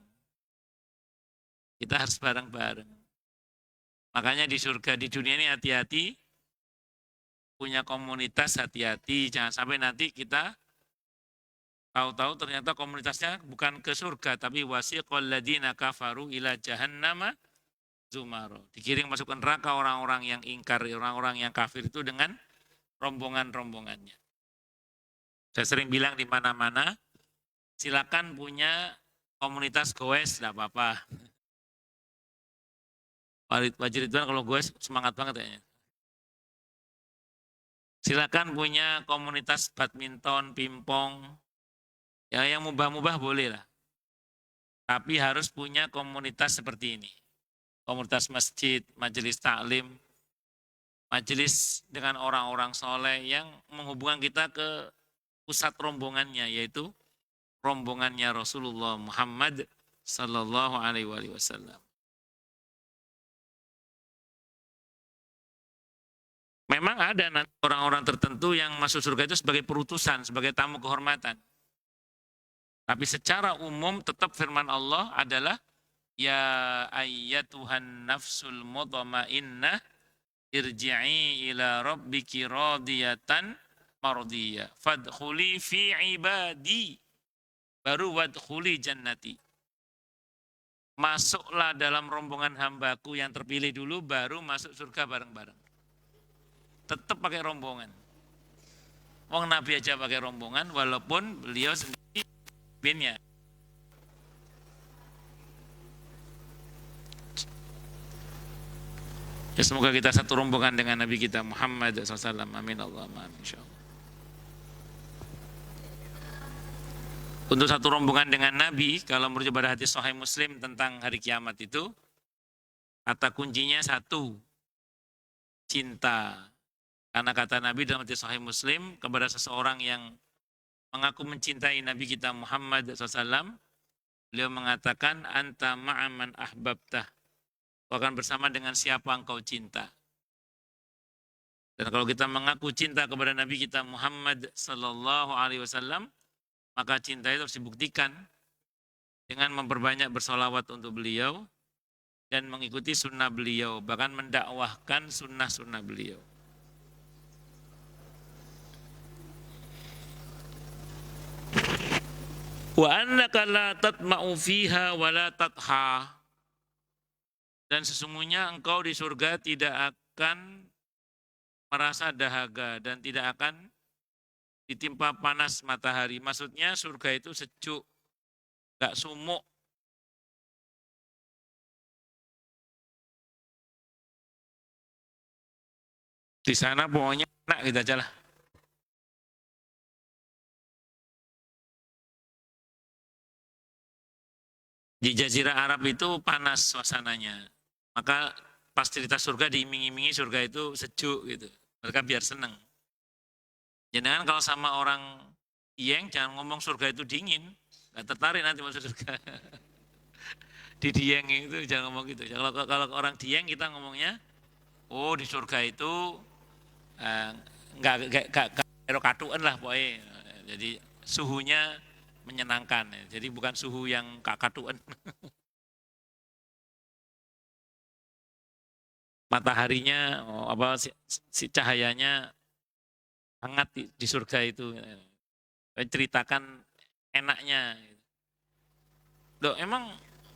Kita harus bareng-bareng. Makanya di surga di dunia ini hati-hati. Punya komunitas hati-hati. Jangan sampai nanti kita tahu-tahu ternyata komunitasnya bukan ke surga. Tapi wasiqal ladzina kafaru ila jahannama zumaro. Dikirim masuk ke neraka orang-orang yang ingkar, orang-orang yang kafir itu dengan rombongan-rombongannya. Saya sering bilang di mana-mana, silakan punya komunitas goes, tidak apa-apa. Wajib itu kalau goes semangat banget kayaknya. Silakan punya komunitas badminton, pingpong, ya yang mubah-mubah boleh lah. Tapi harus punya komunitas seperti ini. Komunitas masjid, majelis taklim, majelis dengan orang-orang soleh yang menghubungkan kita ke pusat rombongannya, yaitu rombongannya Rasulullah Muhammad Sallallahu Alaihi Wasallam. Memang ada orang-orang tertentu yang masuk surga itu sebagai perutusan, sebagai tamu kehormatan. Tapi secara umum tetap firman Allah adalah ya ayyatuhan nafsul mutmainnah irji'i ila rabbiki radiyatan mardiyah fadkhuli fi ibadi baru wadkhuli jannati. Masuklah dalam rombongan hambaku yang terpilih dulu baru masuk surga bareng-bareng. Tetap pakai rombongan. Wong Nabi aja pakai rombongan walaupun beliau sendiri binnya. Ya, semoga kita satu rombongan dengan Nabi kita Muhammad SAW. Amin Allahumma amin insyaallah. Untuk satu rombongan dengan Nabi, kalau merujuk pada hadis Sahih Muslim tentang hari kiamat itu, kata kuncinya satu, cinta. Karena kata Nabi dalam hadis Sahih Muslim kepada seseorang yang mengaku mencintai Nabi kita Muhammad SAW, beliau mengatakan, anta ma'aman ahbabtah. Kau akan bersama dengan siapa engkau cinta. Dan kalau kita mengaku cinta kepada Nabi kita Muhammad Sallallahu Alaihi Wasallam, maka cinta itu harus dibuktikan dengan memperbanyak bersolawat untuk beliau dan mengikuti sunnah beliau, bahkan mendakwahkan sunnah-sunnah beliau. Wa annaka la tatma'u fiha wa la tatha. Dan sesungguhnya engkau di surga tidak akan merasa dahaga dan tidak akan ditimpa panas matahari. Maksudnya surga itu sejuk, gak sumuk. Di sana pokoknya enak gitu aja lah. Di Jazirah Arab itu panas suasananya. Maka pas cerita surga diiming-imingi surga itu sejuk gitu. Mereka biar seneng. Jangan kalau sama orang Dieng jangan ngomong surga itu dingin. Gak tertarik nanti masuk surga. Di Dieng itu jangan ngomong gitu. Kalau orang Dieng kita ngomongnya, oh di surga itu eh, nggak katuan lah pokoknya. Jadi suhunya menyenangkan. Jadi bukan suhu yang kakatuan. Mataharinya, apa si cahayanya hangat di surga itu. Ceritakan enaknya. Loh, emang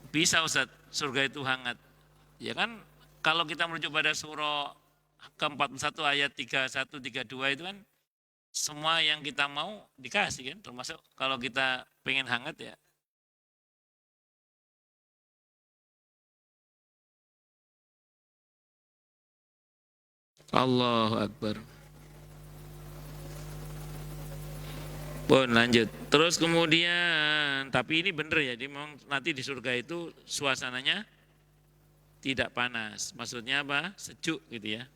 bisa Ustaz surga itu hangat? Ya kan kalau kita merujuk pada surah ke-41 ayat 31 32 itu kan semua yang kita mau dikasih kan, termasuk kalau kita pengen hangat ya. Allahu Akbar. Bon, lanjut. Terus kemudian, tapi ini bener ya, dia memang nanti di surga itu suasananya tidak panas. Maksudnya apa? Sejuk gitu ya.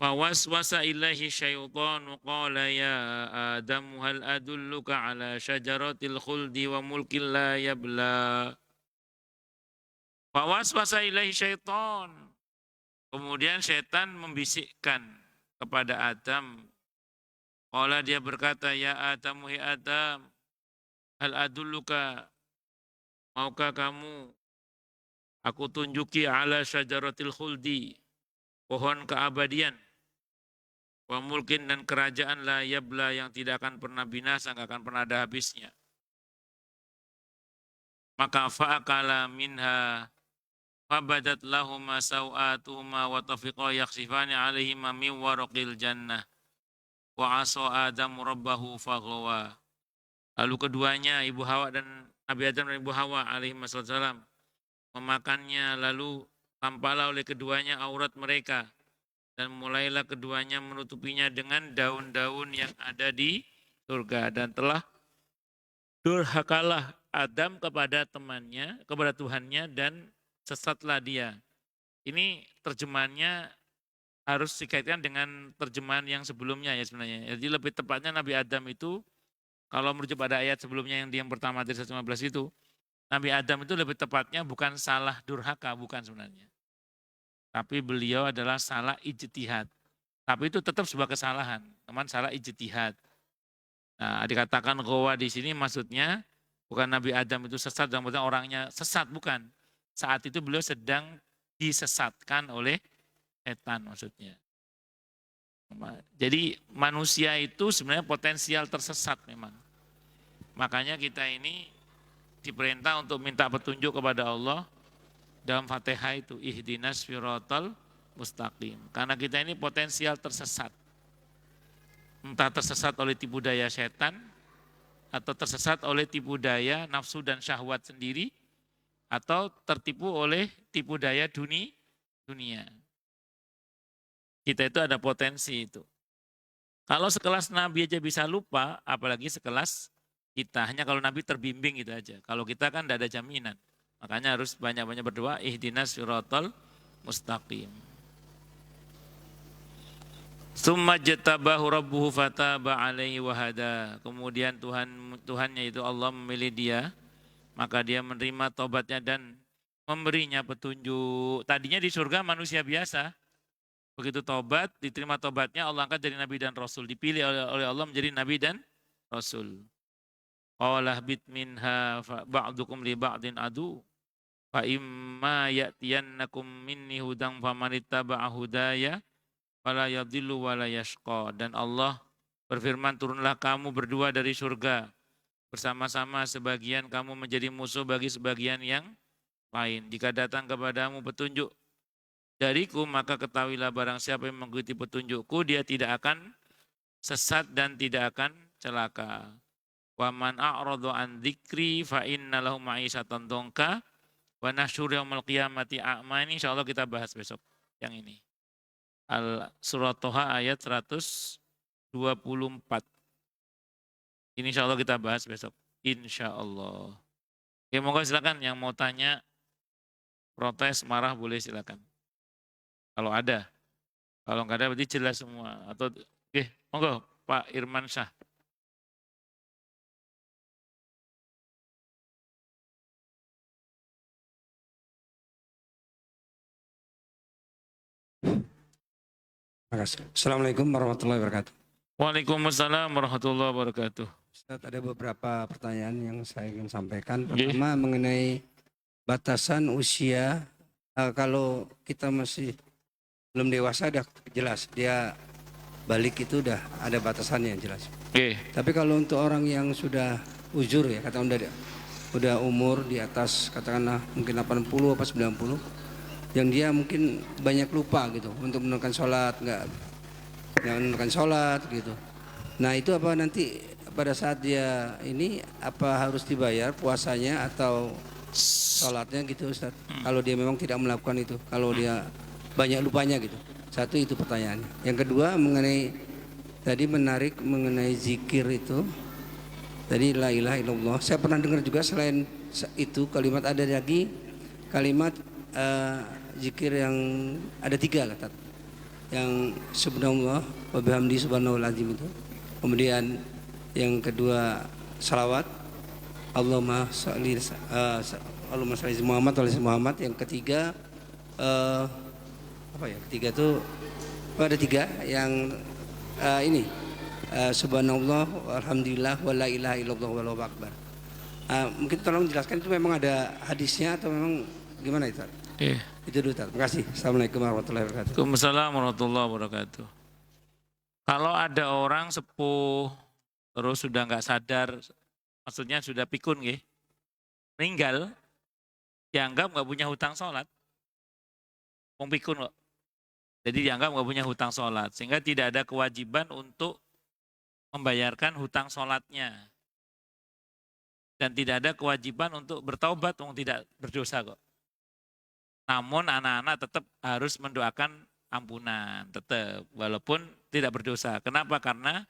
Fawaswasa ilaihi syaitanu qala ya Adam hal adulluka ala syajaratil khuldi wa mulkin la yabla. Fawaswasa ilaihi syaitan. Kemudian syaitan membisikkan kepada Adam. Qala dia berkata, ya Adam, hi Adam, hal adulluka, maukah kamu aku tunjuki ala syajaratil khuldi, pohon keabadian, wa mulkin dan kerajaan la yabla yang tidak akan pernah binasa, nggak akan pernah ada habisnya. Maka fa'akala minha fabadat lahuma sawatuhuma wa tafiqa yaksifani alaihima min waraqil jannah wa asa Adam rabbahu faghawa. Lalu keduanya Ibu Hawa dan Nabi Adam dan Ibu Hawa alaihi wassalam memakannya, lalu tampaklah oleh keduanya aurat mereka dan mulailah keduanya menutupinya dengan daun-daun yang ada di surga, dan telah durhakalah Adam kepada temannya, kepada Tuhannya, dan sesatlah dia. Ini terjemahannya harus dikaitkan dengan terjemahan yang sebelumnya ya sebenarnya. Jadi lebih tepatnya Nabi Adam itu, kalau merujuk pada ayat sebelumnya yang pertama dari 115 itu, Nabi Adam itu lebih tepatnya bukan salah durhaka, bukan sebenarnya. Tapi beliau adalah salah ijtihad. Tapi itu tetap sebuah kesalahan, teman, salah ijtihad. Nah, dikatakan gowa di sini maksudnya bukan Nabi Adam itu sesat, dan orangnya sesat, bukan. Saat itu beliau sedang disesatkan oleh setan maksudnya. Jadi manusia itu sebenarnya potensial tersesat memang. Makanya kita ini diperintah untuk minta petunjuk kepada Allah dalam Fatihah itu, ihdinas siratal mustaqim. Karena kita ini potensial tersesat. Entah tersesat oleh tipu daya setan, atau tersesat oleh tipu daya nafsu dan syahwat sendiri, atau tertipu oleh tipu daya dunia. Kita itu ada potensi itu. Kalau sekelas Nabi aja bisa lupa, apalagi sekelas kita. Hanya kalau Nabi terbimbing itu aja. Kalau kita kan tidak ada jaminan. Makanya harus banyak-banyak berdoa, ihdinas siratal mustaqim. Tsumma jatabahu rabbuhu fataba alaihi wahada. Kemudian Tuhannya itu Allah memilih dia, maka dia menerima tobatnya dan memberinya petunjuk. Tadinya di surga manusia biasa. Begitu tobat, diterima tobatnya, Allah angkat jadi Nabi dan Rasul. Dipilih oleh Allah menjadi Nabi dan Rasul. Qala bit minha ba'dukum li ba'din adu. Fa imma ya'tiyannakum minni hudang famanittaba'a hudaya fala yadhillu wala yashqa. Dan Allah berfirman, turunlah kamu berdua dari surga. Bersama-sama sebagian kamu menjadi musuh bagi sebagian yang lain. Jika datang kepadamu petunjuk dariku, maka ketahuilah barang siapa yang mengikuti petunjukku, dia tidak akan sesat dan tidak akan celaka. Wa man a'radu an dzikri fa inna lahu ma'isyatan dongka wa nahsyur yaumil qiyamati a'ma. Ini insyaallah kita bahas besok yang ini. Surat Toha ayat 124. Ini insyaallah kita bahas besok. Insyaallah. Oke, monggo silakan yang mau tanya, protes, marah boleh silakan. Kalau ada. Kalau nggak ada berarti jelas semua. Atau oke, monggo Pak Irman Syah. Terima kasih. Assalamualaikum warahmatullahi wabarakatuh. Waalaikumsalam warahmatullahi wabarakatuh. Ustaz, ada beberapa pertanyaan yang saya ingin sampaikan. Oke. Pertama mengenai batasan usia, kalau kita masih belum dewasa udah jelas dia balik itu udah ada batasannya yang jelas. Oke. Tapi kalau untuk orang yang sudah uzur ya, katakan udah umur di atas katakanlah mungkin 80 apa 90, yang dia mungkin banyak lupa gitu untuk menunaikan sholat, nggak menunaikan sholat gitu. Nah itu apa nanti pada saat dia ini apa harus dibayar puasanya atau sholatnya gitu Ustaz? Kalau dia memang tidak melakukan itu, kalau dia banyak lupanya gitu. Satu itu pertanyaannya. Yang kedua mengenai tadi menarik mengenai zikir itu. Tadi la ilaha illallah. Saya pernah dengar juga selain itu kalimat ada lagi kalimat zikir yang ada 3 kata. Yang subhanallah wa bihamdi subhanallahul azim itu. Kemudian yang kedua salawat Allahumma sholli Allahumma sholli Muhammad wa ala Muhammad. Yang ketiga apa ya? Ketiga itu ada 3 yang ini subhanallah alhamdulillah wa la ilaha illallah wallahu akbar. Mungkin tolong jelaskan itu memang ada hadisnya atau memang gimana itu? Itu dulu. Terima kasih. Assalamualaikum warahmatullahi wabarakatuh. Waalaikumsalam warahmatullahi wabarakatuh. Kalau ada orang sepuh terus sudah nggak sadar, maksudnya sudah pikun nggih, meninggal, dianggap nggak punya hutang sholat. Wong pikun kok. Jadi dianggap nggak punya hutang sholat, sehingga tidak ada kewajiban untuk membayarkan hutang sholatnya. Dan tidak ada kewajiban untuk bertaubat, wong tidak berdosa kok. Namun anak-anak tetap harus mendoakan ampunan, tetap, walaupun tidak berdosa. Kenapa? Karena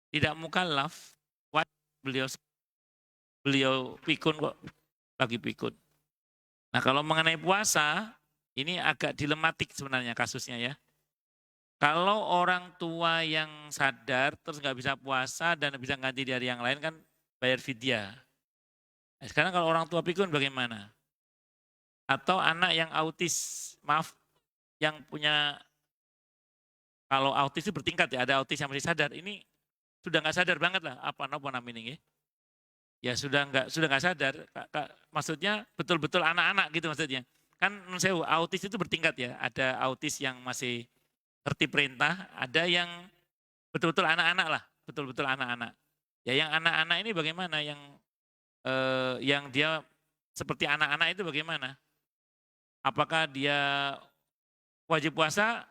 tidak mukallaf, beliau pikun kok, lagi pikun. Nah kalau mengenai puasa, ini agak dilematik sebenarnya kasusnya ya. Kalau orang tua yang sadar terus nggak bisa puasa dan bisa ganti di hari yang lain kan bayar fidyah. Nah, sekarang kalau orang tua pikun bagaimana? Atau anak yang autis, maaf, yang punya, kalau autis itu bertingkat ya, ada autis yang masih sadar, ini sudah nggak sadar banget lah, apa namanya ya. Ya sudah nggak sadar, maksudnya betul-betul anak-anak gitu maksudnya. Kan saya autis itu bertingkat ya, ada autis yang masih ngerti perintah, ada yang betul-betul anak-anak lah, betul-betul anak-anak. Ya yang anak-anak ini bagaimana, yang dia seperti anak-anak itu bagaimana? Apakah dia wajib puasa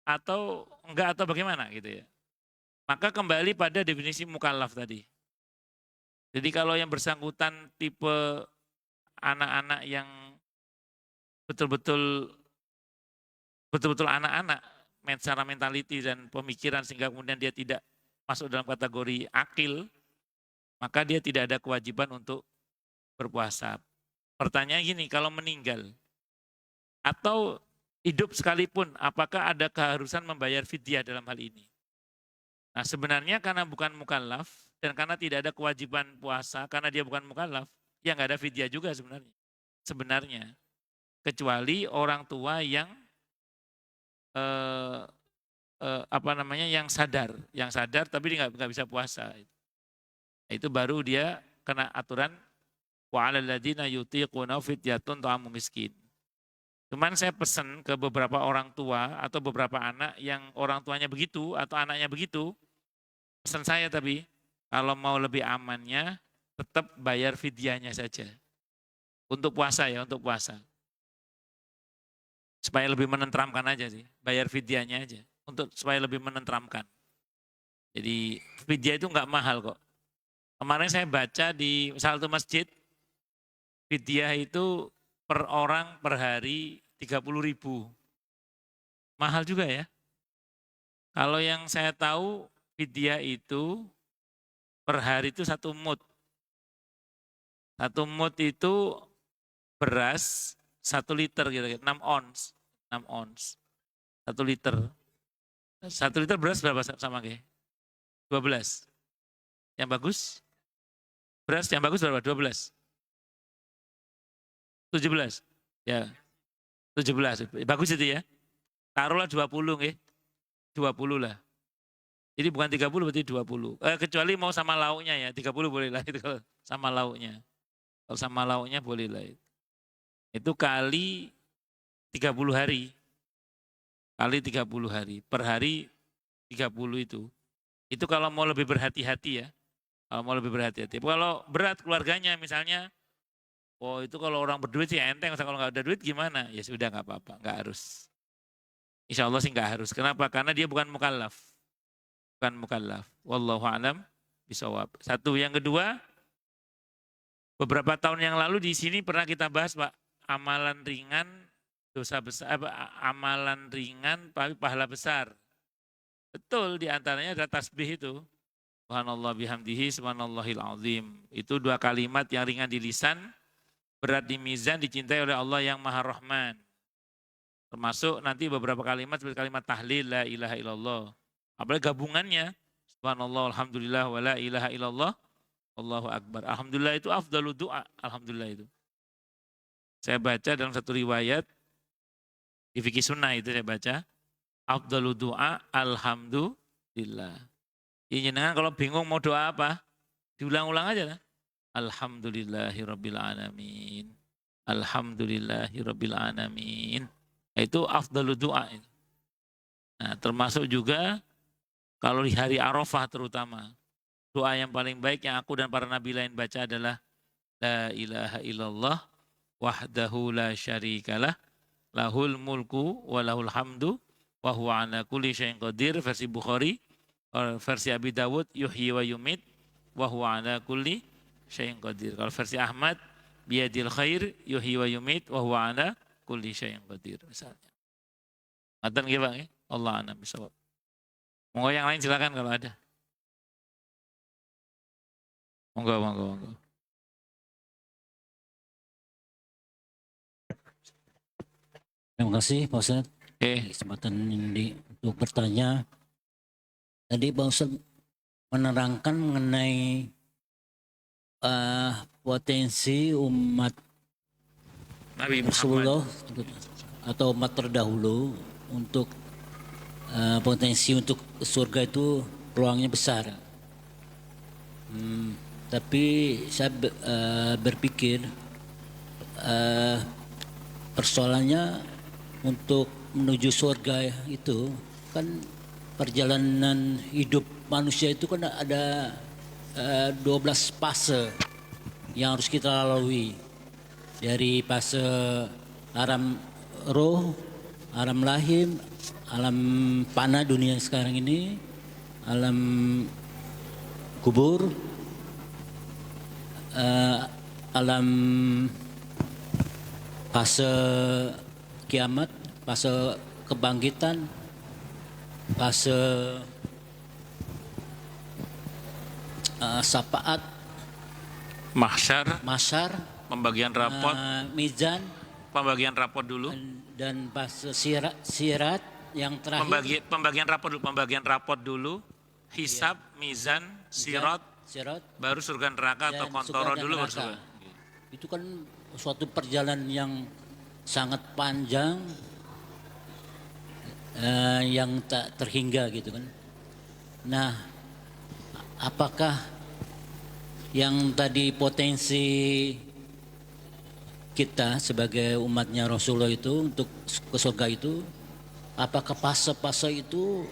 atau enggak atau bagaimana gitu ya. Maka kembali pada definisi mukallaf tadi. Jadi kalau yang bersangkutan tipe anak-anak yang betul-betul anak-anak secara mentality dan pemikiran sehingga kemudian dia tidak masuk dalam kategori akil, maka dia tidak ada kewajiban untuk berpuasa. Pertanyaan gini, kalau meninggal atau hidup sekalipun, apakah ada keharusan membayar fidyah dalam hal ini? Nah sebenarnya karena bukan mukallaf dan karena tidak ada kewajiban puasa, karena dia bukan mukallaf, ya nggak ada fidyah juga sebenarnya. Sebenarnya, kecuali orang tua yang yang sadar tapi dia nggak bisa puasa. Itu baru dia kena aturan wa 'alal ladzina yutiquna fidyatun ta'amu miskin. Cuman saya pesan ke beberapa orang tua atau beberapa anak yang orang tuanya begitu atau anaknya begitu, pesan saya tapi kalau mau lebih amannya tetap bayar fidyahnya saja. Untuk puasa ya, untuk puasa. Supaya lebih menenteramkan aja sih, bayar fidyahnya aja. Supaya lebih menenteramkan. Jadi fidyah itu nggak mahal kok. Kemarin saya baca di salah satu masjid, fidyah itu per orang per hari 30.000. Mahal juga ya. Kalau yang saya tahu fidyah itu per hari itu 1 mud. 1 mut itu beras 1 liter gitu, 6 ons. 6 ons. 1 liter. 1 liter beras berapa sama kayak? 12. Yang bagus? Beras yang bagus berapa? 12. 17. Ya. 17. Bagus itu ya. Taruhlah 20 nggih. 20 lah. Jadi bukan 30 berarti 20. Kecuali mau sama lauknya ya. 30 boleh lah itu kalau sama lauknya. Kalau sama lauknya boleh lah itu. Itu kali 30 hari. Kali 30 hari. Per hari 30 itu. Itu kalau mau lebih berhati-hati ya. Kalau mau lebih berhati-hati. Kalau berat keluarganya misalnya, oh itu kalau orang berduit sih enteng. Kalau nggak ada duit gimana? Ya sudah nggak apa-apa. Nggak harus. Insya Allah sih nggak harus. Kenapa? Karena dia bukan mukallaf. Bukan mukallaf. Wallahu a'lam bishawab. Satu. Yang kedua, beberapa tahun yang lalu di sini pernah kita bahas Pak, amalan ringan dosa besar, amalan ringan tapi pahala besar. Betul, di antaranya ada tasbih itu. Subhanallah bihamdihi subhanallahil azim. Itu 2 kalimat yang ringan di lisan, berat di mizan, dicintai oleh Allah yang Maha Rahman. Termasuk nanti beberapa kalimat seperti kalimat tahlil la ilaha illallah. Apalagi gabungannya subhanallah alhamdulillah wa la ilaha illallah Allahu akbar. Alhamdulillah itu afdalu doa. Alhamdulillah itu. Saya baca dalam satu riwayat di fikih sunnah itu saya baca afdalu doa alhamdulillah. Ini jenengan kalau bingung mau doa apa? Diulang-ulang aja lah. Alhamdulillahirabbil alamin. Alhamdulillahirabbil alamin. Itu afdalu doa. Nah, termasuk juga kalau di hari Arafah terutama, doa yang paling baik yang aku dan para nabi lain baca adalah la ilaha illallah wahdahu la syarikalah lahul mulku wa lahul hamdu wa huwa ala kulli syai'in qadir, versi Bukhari. Versi Abi Dawud yuhyi wa yumit wa huwa ala kulli syai'in qadir. Kalau versi Ahmad biyadil khair yuhyi wa yumit wa huwa ala kulli syai'in qadir misalnya. Ngaten nggih Pak nggih? Allah a'lam bishawab. Monggo yang lain silakan kalau ada. Monggo. Terima kasih Pak Ustadz. Kesempatan ini untuk bertanya. Tadi Pak Ustadz menerangkan mengenai potensi umat Nabi Rasulullah Muhammad atau umat terdahulu untuk potensi untuk surga itu peluangnya besar. Tapi saya berpikir persoalannya untuk menuju surga itu kan perjalanan hidup manusia itu kan ada 12 fase yang harus kita lalui. Dari fase alam roh, alam lahim, alam panah dunia sekarang ini, alam kubur, alam fase kiamat, fase kebangkitan, fase syafaat, mahsyar, pembagian rapot, mizan, pembagian rapot dulu. Dan fase sirat yang terakhir. Pembagian rapot dulu, hisab, mizan, sirat, baru surga neraka atau kontoro dulu baru surga. Itu kan suatu perjalanan yang sangat panjang, yang tak terhingga gitu kan. Nah, apakah yang tadi potensi kita sebagai umatnya Rasulullah itu untuk ke surga itu, apakah fase-fase itu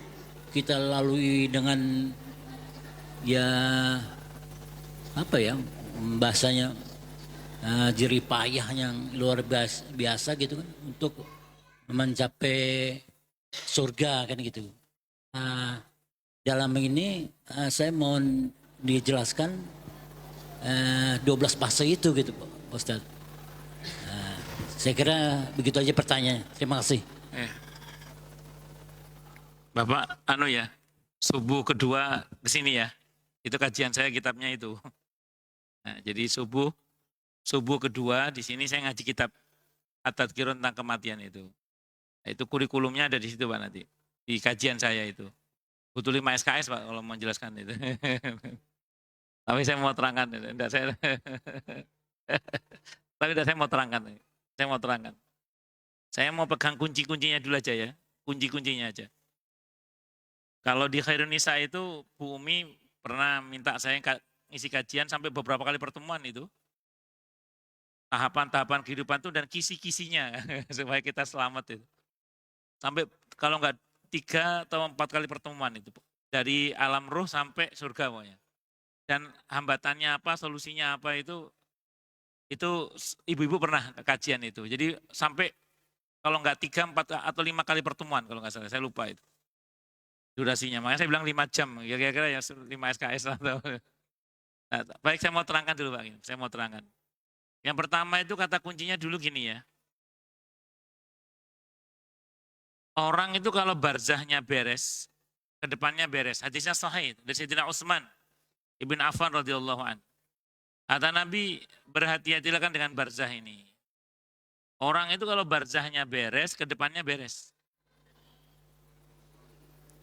kita lalui dengan ya apa ya bahasanya jerih payah yang luar biasa gitu kan untuk mencapai surga kan gitu. Dalam ini saya mohon dijelaskan 12 fase itu gitu Pak Ustadz. Saya kira begitu aja pertanyaannya. Terima kasih. Bapak ya, subuh kedua ke sini ya. Itu kajian saya kitabnya itu. Nah, jadi subuh subuh kedua di sini saya ngaji kitab At-Tadhkirah tentang kematian itu. Nah, itu kurikulumnya ada di situ Pak nanti. Di kajian saya itu. Butuh 5 SKS Pak kalau mau menjelaskan itu. Tapi saya mau terangkan. Enggak, tapi enggak, saya mau terangkan. Saya mau terangkan. Saya mau pegang kunci-kuncinya dulu aja ya. Kunci-kuncinya aja. Kalau di Khairun Nisa itu Bu Umi pernah minta saya ngisi kajian sampai beberapa kali pertemuan itu. Tahapan-tahapan kehidupan itu dan kisi-kisinya supaya kita selamat itu. Sampai kalau enggak 3 atau 4 kali pertemuan itu. Dari alam ruh sampai surga pokoknya. Dan hambatannya apa, solusinya apa itu ibu-ibu pernah kajian itu. Jadi sampai kalau enggak 3, 4 atau 5 kali pertemuan kalau enggak salah, saya lupa itu. Durasinya, makanya saya bilang 5 jam, kira-kira ya 5 SKS atau. Nah, baik saya mau terangkan dulu Pak, saya mau terangkan. Yang pertama itu kata kuncinya dulu gini ya. Orang itu kalau barzahnya beres, ke depannya beres. Hadisnya sahih dari Sayyidina Utsman Ibn Affan radhiyallahu an. Kata Nabi, berhati-hatilah kan dengan barzah ini. Orang itu kalau barzahnya beres, ke depannya beres.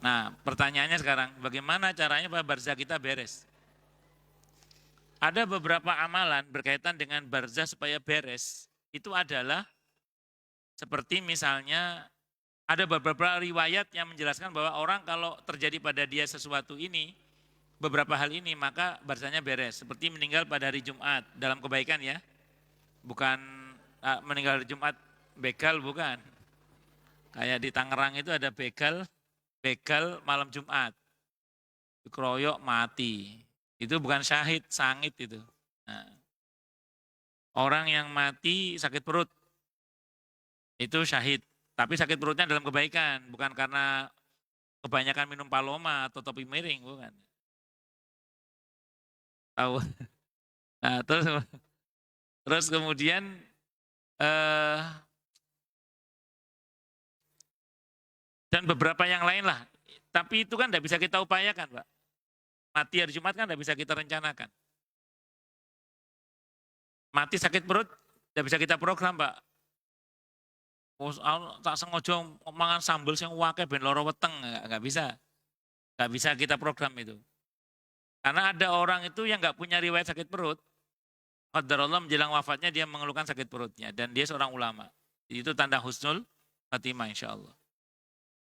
Nah, pertanyaannya sekarang, bagaimana caranya Pak barzah kita beres? Ada beberapa amalan berkaitan dengan barzah supaya beres. Itu adalah seperti misalnya ada beberapa riwayat yang menjelaskan bahwa orang kalau terjadi pada dia sesuatu ini, beberapa hal ini, maka barzahnya beres. Seperti meninggal pada hari Jumat, dalam kebaikan ya. Bukan meninggal hari Jumat, begal bukan. Kayak di Tangerang itu ada begal malam Jumat. Dikeroyok mati. Itu bukan syahid, sangit itu. Nah, orang yang mati sakit perut, itu syahid. Tapi sakit perutnya dalam kebaikan, bukan karena kebanyakan minum paloma atau topi miring, bukan. Tahu. Nah, terus kemudian dan beberapa yang lain lah. Tapi itu kan tidak bisa kita upayakan, Pak. Mati hari Jumat kan tidak bisa kita rencanakan. Mati sakit perut tidak bisa kita program, Pak. Tak sengaja mangan sambal sing wake ben loro weteng, enggak bisa. Enggak bisa kita program itu. Karena ada orang itu yang enggak punya riwayat sakit perut. Qadarullah menjelang wafatnya dia mengeluhkan sakit perutnya dan dia seorang ulama. Itu tanda husnul khatimah insyaallah.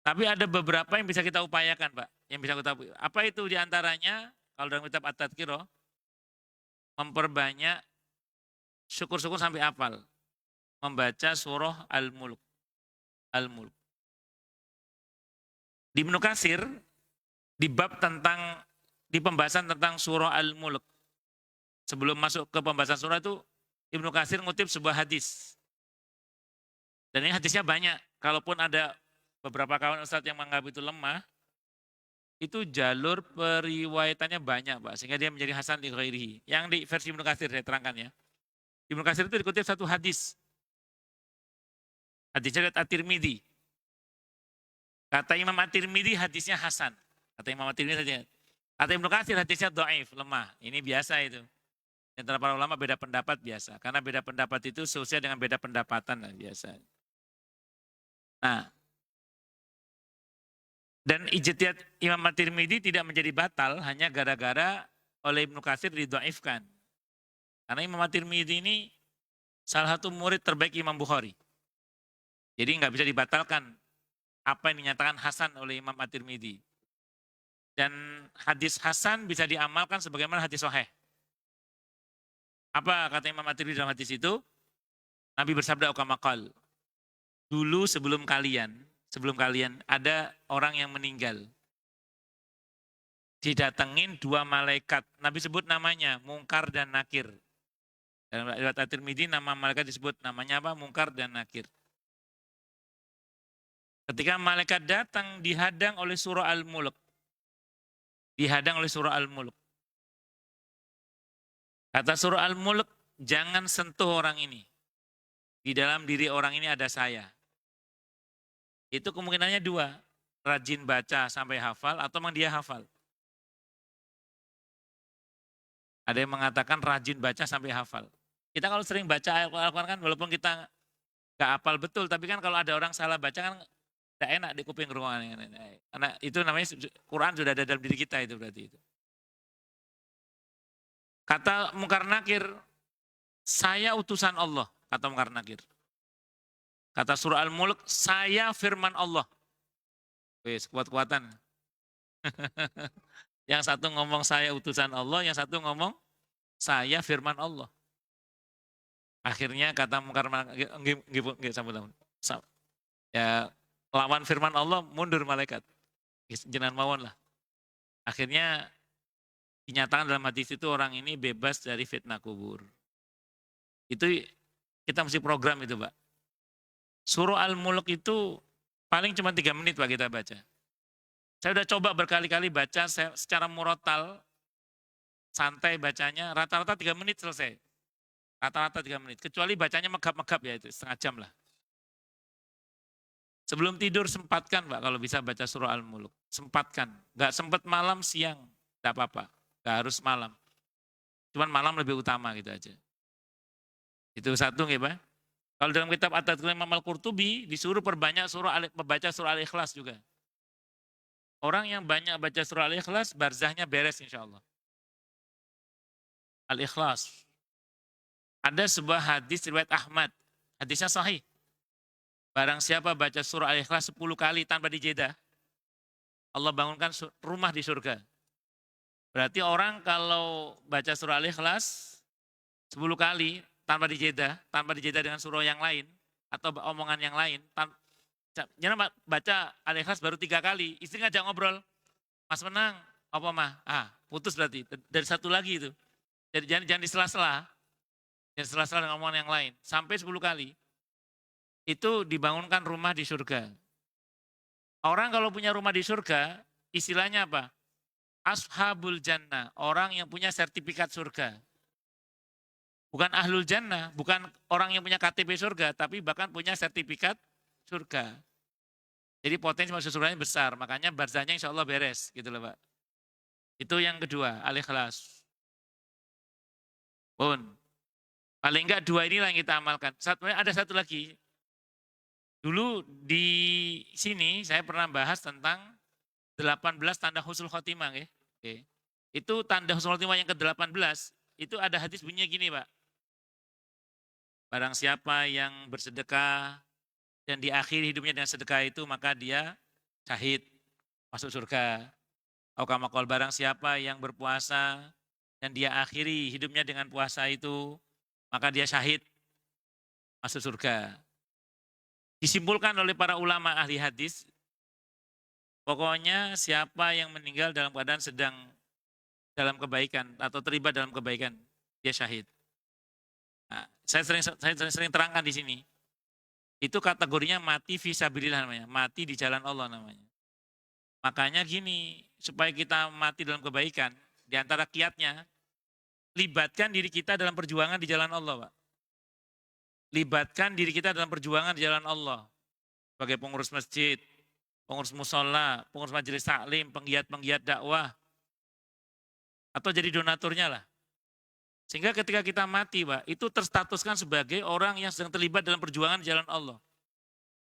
Tapi ada beberapa yang bisa kita upayakan, Pak. Yang bisa kita apa itu diantaranya? Kalau dalam kitab At-Tadhkirah memperbanyak syukur-syukur sampai hafal. Membaca surah Al-Mulk. Al-Mulk. Di Ibnu Katsir, di bab tentang, di pembahasan tentang surah Al-Mulk. Sebelum masuk ke pembahasan surah itu, Ibnu Katsir ngutip sebuah hadis. Dan ini hadisnya banyak. Kalaupun ada beberapa kawan ustadz yang menganggap itu lemah, itu jalur periwayatannya banyak, Pak. Sehingga dia menjadi hasan li ghairihi. Yang di versi Ibnu Katsir saya terangkan ya. Ibnu Katsir itu dikutip satu hadis. Hadisnya dari At-Tirmidzi. Kata Imam At-Tirmidzi hadisnya hasan. Kata Imam At-Tirmidzi saja. Kata Ibnu Katsir hadisnya dhaif, lemah. Ini biasa itu. Di antara para ulama beda pendapat biasa. Karena beda pendapat itu sesuai dengan beda pendapatan lah biasa. Nah, dan ijtihad Imam At-Tirmidzi tidak menjadi batal hanya gara-gara oleh Ibnu Katsir didhaifkan. Karena Imam At-Tirmidzi ini salah satu murid terbaik Imam Bukhari. Jadi nggak bisa dibatalkan apa yang dinyatakan hasan oleh Imam At-Tirmidzi. Dan hadis hasan bisa diamalkan sebagaimana hadis sahih. Apa kata Imam At-Tirmidzi dalam hadis itu? Nabi bersabda ukamakal. Dulu sebelum kalian ada orang yang meninggal. Didatengin 2 malaikat. Nabi sebut namanya Mungkar dan Nakir. Dalam riwayat At-Tirmidzi nama malaikat disebut namanya apa? Mungkar dan Nakir. Ketika malaikat datang dihadang oleh surah Al-Mulk. Dihadang oleh surah Al-Mulk. Kata surah Al-Mulk, jangan sentuh orang ini. Di dalam diri orang ini ada saya. Itu kemungkinannya 2. Rajin baca sampai hafal atau memang dia hafal. Ada yang mengatakan rajin baca sampai hafal. Kita kalau sering baca ayat Al-Quran kan walaupun kita nggak hafal betul, tapi kan kalau ada orang salah baca kan tidak enak di kuping ruangan. Karena itu namanya Quran sudah ada dalam diri kita itu berarti itu. Kata Munkar Nakir, saya utusan Allah, kata Munkar Nakir. Kata surah Al-Mulk, saya firman Allah. Wes, kuat-kuatan. Yang satu ngomong saya utusan Allah, yang satu ngomong saya firman Allah. Akhirnya kata Munkar Nakir, ya lawan firman Allah mundur malaikat. Jenengan mawon lah. Akhirnya dinyatakan dalam hadis itu orang ini bebas dari fitnah kubur. Itu kita mesti program itu, Pak. Surah Al-Mulk itu paling cuma 3 menit Pak kita baca. Saya udah coba berkali-kali baca secara murotal, santai bacanya, rata-rata 3 menit selesai. Rata-rata 3 menit, kecuali bacanya megap-megap ya itu, setengah jam lah. Sebelum tidur sempatkan Pak kalau bisa baca surah Al-Mulk. Sempatkan, nggak sempat malam siang, nggak apa-apa, nggak harus malam. Cuman malam lebih utama gitu aja. Itu satu nggih Pak. Kalau dalam kitab At-Tadhkirah Imam Al-Qurtubi disuruh perbanyak membaca surah Al-Ikhlas juga. Orang yang banyak baca surah Al-Ikhlas, barzahnya beres insya Allah. Al-Ikhlas. Ada sebuah hadis riwayat Ahmad, hadisnya sahih. Barang siapa baca surah Al-Ikhlas 10 kali tanpa dijeda, Allah bangunkan rumah di surga. Berarti orang kalau baca surah Al-Ikhlas 10 kali tanpa dijeda dengan surah yang lain, atau omongan yang lain, jangan baca Al-Ikhlas baru 3 kali, istri ngajak ngobrol, mas menang, apa mah? Putus berarti, dari satu lagi itu. Jadi jangan di sela-sela dengan omongan yang lain, sampai 10 kali. Itu dibangunkan rumah di surga. Orang kalau punya rumah di surga, istilahnya apa? Ashabul jannah, orang yang punya sertifikat surga. Bukan ahlul jannah, bukan orang yang punya KTP surga, tapi bahkan punya sertifikat surga. Jadi potensi masuk surganya besar, makanya barzahnya insya Allah beres, gitu loh Pak. Itu yang kedua, Al-Ikhlas. Paling enggak 2 inilah yang kita amalkan. Ada satu lagi. Dulu di sini saya pernah bahas tentang 18 tanda husnul khotimah. Oke. Itu tanda husnul khotimah yang ke-18, itu ada hadis bunyinya gini Pak. Barang siapa yang bersedekah dan diakhiri hidupnya dengan sedekah itu, maka dia syahid, masuk surga. Aukamakol, barang siapa yang berpuasa dan dia akhiri hidupnya dengan puasa itu, maka dia syahid, masuk surga. Disimpulkan oleh para ulama ahli hadis, pokoknya siapa yang meninggal dalam keadaan sedang dalam kebaikan atau terlibat dalam kebaikan, dia syahid. Nah, saya sering terangkan di sini. Itu kategorinya mati fisabilillah namanya, mati di jalan Allah namanya. Makanya gini, supaya kita mati dalam kebaikan, di antara kiatnya, libatkan diri kita dalam perjuangan di jalan Allah, Pak. Libatkan diri kita dalam perjuangan di jalan Allah. Sebagai pengurus masjid, pengurus musola, pengurus majelis taklim, penggiat-penggiat dakwah. Atau jadi donaturnya lah. Sehingga ketika kita mati, Pak, itu terstatuskan sebagai orang yang sedang terlibat dalam perjuangan di jalan Allah.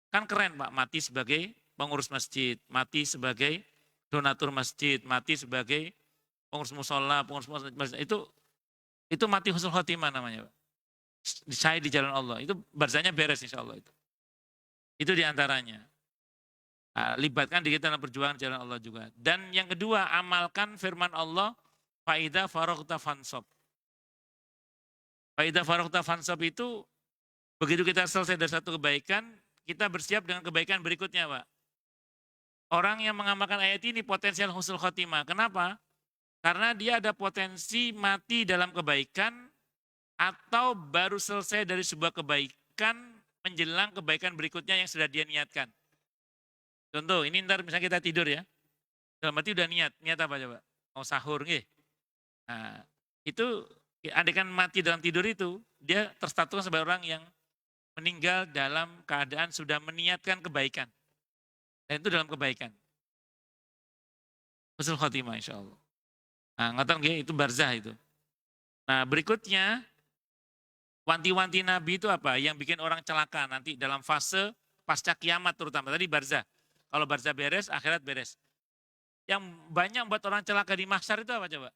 Kan keren, Pak, mati sebagai pengurus masjid, mati sebagai donatur masjid, mati sebagai pengurus musola, pengurus masjid. Itu mati husnul khotimah namanya, Pak. Syahid di jalan Allah, itu barzahnya beres insya Allah itu. Itu diantaranya. Nah, libatkan diri kita dalam perjuangan di jalan Allah juga. Dan yang kedua, amalkan firman Allah, faida faroghta fansob. Faida faroghta fansob itu, begitu kita selesai dari satu kebaikan, kita bersiap dengan kebaikan berikutnya, Pak. Orang yang mengamalkan ayat ini potensial husnul khotimah. Kenapa? Karena dia ada potensi mati dalam kebaikan, atau baru selesai dari sebuah kebaikan menjelang kebaikan berikutnya yang sudah dia niatkan. Contoh, ini ntar misalnya kita tidur ya, dalam hati udah niat apa coba? Mau sahur nggih. Nah, itu andaikan mati dalam tidur itu, dia terstatuskan sebagai orang yang meninggal dalam keadaan sudah meniatkan kebaikan. Dan itu dalam kebaikan. Husnul khotimah insya Allah. Nah, nggak tahu nggih, itu barzah itu. Nah, berikutnya, Wanti-wanti Nabi itu apa? Yang bikin orang celaka nanti dalam fase pasca kiamat terutama. Tadi barzah. Kalau barzah beres, akhirat beres. Yang banyak buat orang celaka di mahsyar itu apa coba?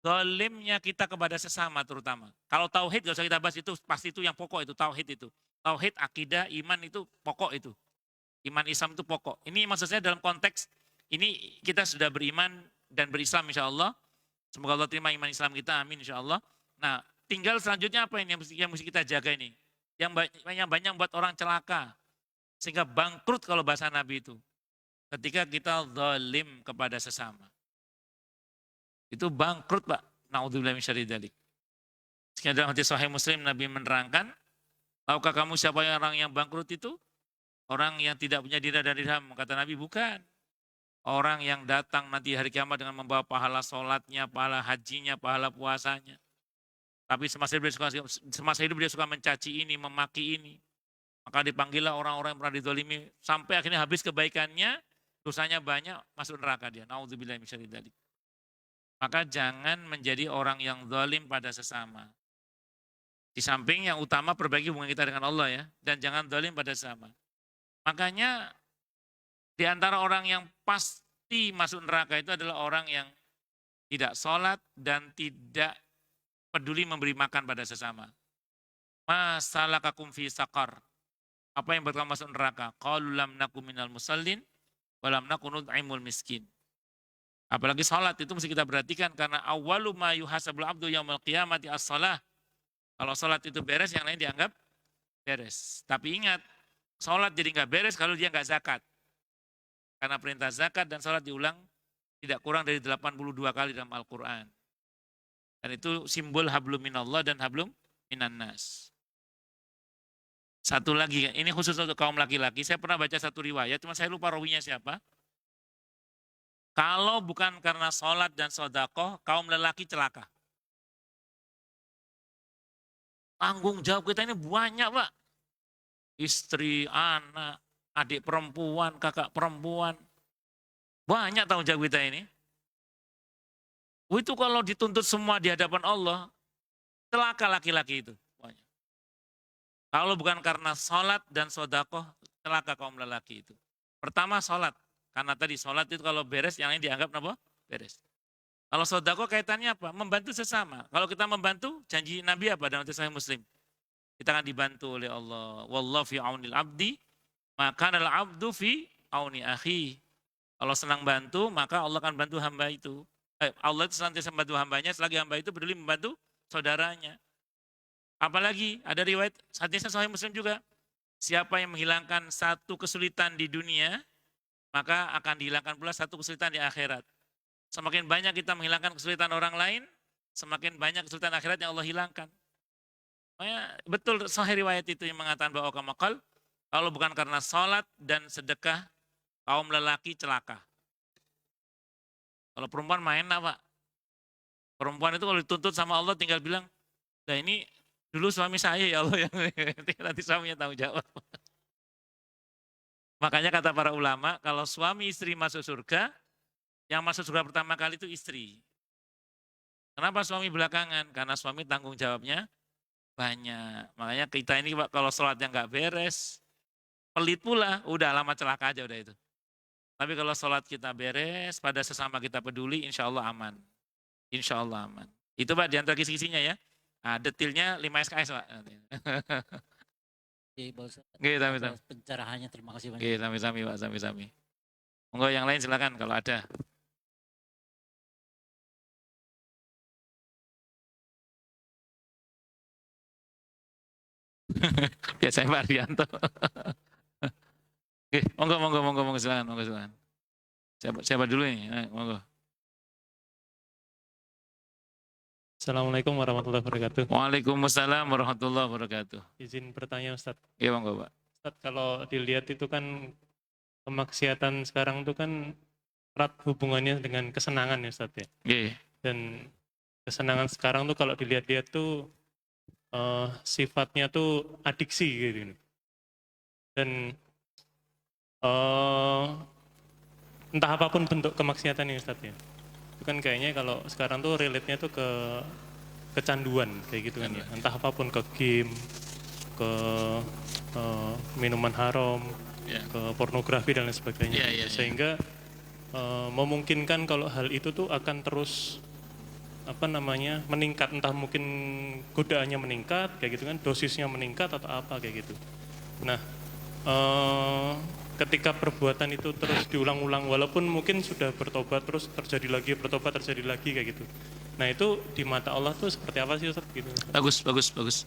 Zalimnya kita kepada sesama terutama. Kalau tauhid gak usah kita bahas, itu pasti itu yang pokok itu, tauhid itu. Tauhid, akidah, iman itu pokok itu. Iman Islam itu pokok. Ini maksudnya dalam konteks ini kita sudah beriman dan berislam insya Allah. Semoga Allah terima iman Islam kita, amin insya Allah. Nah, tinggal selanjutnya apa ini yang mesti kita jaga ini? Yang banyak buat orang celaka. Sehingga bangkrut kalau bahasa Nabi itu. Ketika kita zalim kepada sesama. Itu bangkrut Pak. Na'udzubillah min syarri dzalik. Sekian dalam hadis Sahih Muslim Nabi menerangkan, tahukah kamu siapa orang yang bangkrut itu? Orang yang tidak punya dinar dan dirham. Kata Nabi, bukan. Orang yang datang nanti hari kiamat dengan membawa pahala sholatnya, pahala hajinya, pahala puasanya. Tapi semasa hidup dia suka mencaci ini, memaki ini. Maka dipanggillah orang-orang yang pernah dizalimi. Sampai akhirnya habis kebaikannya, dosanya banyak, masuk neraka dia. Na'udzubillah min syarri dzalik. Maka jangan menjadi orang yang zalim pada sesama. Di samping yang utama perbaiki hubungan kita dengan Allah ya. Dan jangan zalim pada sesama. Makanya di antara orang yang pasti masuk neraka itu adalah orang yang tidak sholat dan tidak peduli memberi makan pada sesama. Masalakakum fi saqar. Apa yang buat kamu masuk neraka? Qalu lam nakum minal musallin wa lam nakun nut'imul miskin. Apalagi sholat itu mesti kita perhatikan karena awwalu ma yuhasabul abdu yaumil qiyamati as-shalah. Kalau sholat itu beres, yang lain dianggap beres. Tapi ingat, sholat jadi nggak beres kalau dia nggak zakat. Karena perintah zakat dan sholat diulang tidak kurang dari 82 kali dalam Al-Quran. Dan itu simbol hablum minallah dan hablum minannas. Satu lagi, ini khusus untuk kaum laki-laki. Saya pernah baca satu riwayat, cuma saya lupa rawinya siapa. Kalau bukan karena sholat dan sodakoh, kaum lelaki celaka. Tanggung jawab kita ini banyak Pak. Istri, anak, adik perempuan, kakak perempuan. Banyak tanggung jawab kita ini. Itu kalau dituntut semua di hadapan Allah, celaka laki-laki itu. Kalau bukan karena sholat dan sodakoh, celaka kaum lelaki itu. Pertama sholat. Karena tadi sholat itu kalau beres, yang lain dianggap apa? Beres. Kalau sodakoh kaitannya apa? Membantu sesama. Kalau kita membantu, janji Nabi apa dalam hadis Sahih Muslim? Kita akan dibantu oleh Allah. Wallahu fi aunil abdi, maka adalah abdu fi auni akhi. Kalau senang bantu, maka Allah akan bantu hamba itu. Allah itu senantiasa membantu hambanya, selagi hamba itu peduli membantu saudaranya. Apalagi ada riwayat hadisnya Sahih Muslim juga. Siapa yang menghilangkan satu kesulitan di dunia, maka akan dihilangkan pula satu kesulitan di akhirat. Semakin banyak kita menghilangkan kesulitan orang lain, semakin banyak kesulitan akhirat yang Allah hilangkan. Makanya betul sahih riwayat itu yang mengatakan bahwa kamakal, kalau bukan karena sholat dan sedekah, kaum lelaki celaka. Kalau perempuan main apa? Perempuan itu kalau dituntut sama Allah tinggal bilang, nah ini dulu suami saya ya Allah yang nanti suaminya tahu jawab. Makanya kata para ulama, kalau suami istri masuk surga, yang masuk surga pertama kali itu istri. Kenapa suami belakangan? Karena suami tanggung jawabnya banyak. Makanya kita ini Pak, kalau sholatnya nggak beres, pelit pula, udah lama celaka aja udah itu. Tapi kalau sholat kita beres, pada sesama kita peduli, insya Allah aman. Insya Allah aman. Itu Pak, diantara kisi-kisinya ya. Nah, detailnya 5 SKS Pak. Oke, sami-sami. Pencerahannya terima kasih banyak. Oke, sami-sami Pak, sami-sami. Monggo yang lain silakan kalau ada. Biasanya Pak Arianto. Oke, monggo silakan. Siapa dulu ini? Monggo. Assalamualaikum warahmatullahi wabarakatuh. Waalaikumsalam warahmatullahi wabarakatuh. Izin bertanya Ustadz. Iya monggo Pak. Ustadz, kalau dilihat itu kan kemaksiatan sekarang itu kan erat hubungannya dengan kesenangan ya Ustadz ya. Iya. Dan kesenangan sekarang tuh kalau dilihat-lihat tuh sifatnya tuh adiksi gitu. Dan entah apapun bentuk kemaksiatan ini Ustadz ya. Itu kan kayaknya kalau sekarang tuh relate-nya tuh ke kecanduan kayak gitu kan ya. Entah apapun, ke game, ke minuman haram, Ya. ke pornografi dan lain sebagainya. Iya, gitu. iya, iya. Sehingga memungkinkan kalau hal itu tuh akan terus meningkat, entah mungkin godaannya meningkat kayak gitu kan, dosisnya meningkat atau apa kayak gitu. Nah, ketika perbuatan itu terus diulang-ulang walaupun mungkin sudah bertobat terus terjadi lagi, bertobat terjadi lagi kayak gitu. Nah, itu di mata Allah tuh seperti apa sih Ustaz gitu? Bagus, bagus, bagus.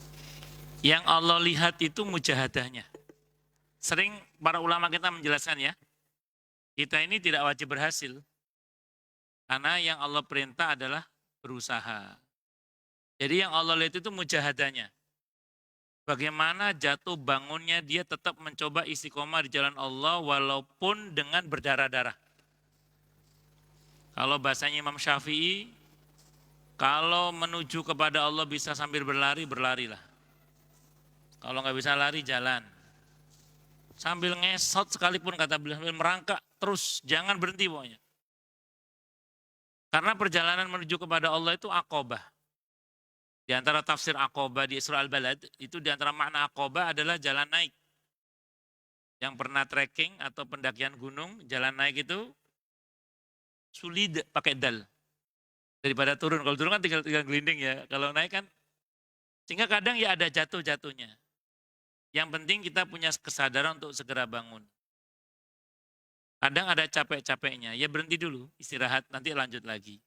Yang Allah lihat itu mujahadahnya. Sering para ulama kita menjelaskan ya, kita ini tidak wajib berhasil. Karena yang Allah perintah adalah berusaha. Jadi yang Allah lihat itu mujahadahnya. Bagaimana jatuh bangunnya dia tetap mencoba istiqomah di jalan Allah walaupun dengan berdarah-darah. Kalau bahasanya Imam Syafi'i, kalau menuju kepada Allah bisa sambil berlari, berlarilah. Kalau nggak bisa lari, jalan. Sambil ngesot sekalipun kata beliau, sambil merangkak terus, jangan berhenti pokoknya. Karena perjalanan menuju kepada Allah itu aqobah. Di antara tafsir aqobah di Surah Al-Balad, itu di antara makna aqobah adalah jalan naik. Yang pernah trekking atau pendakian gunung, jalan naik itu sulit pakai dal. Daripada turun, kalau turun kan tinggal gelinding ya. Kalau naik kan, sehingga kadang ya ada jatuh-jatuhnya. Yang penting kita punya kesadaran untuk segera bangun. Kadang ada capek-capeknya, ya berhenti dulu, istirahat, nanti lanjut lagi.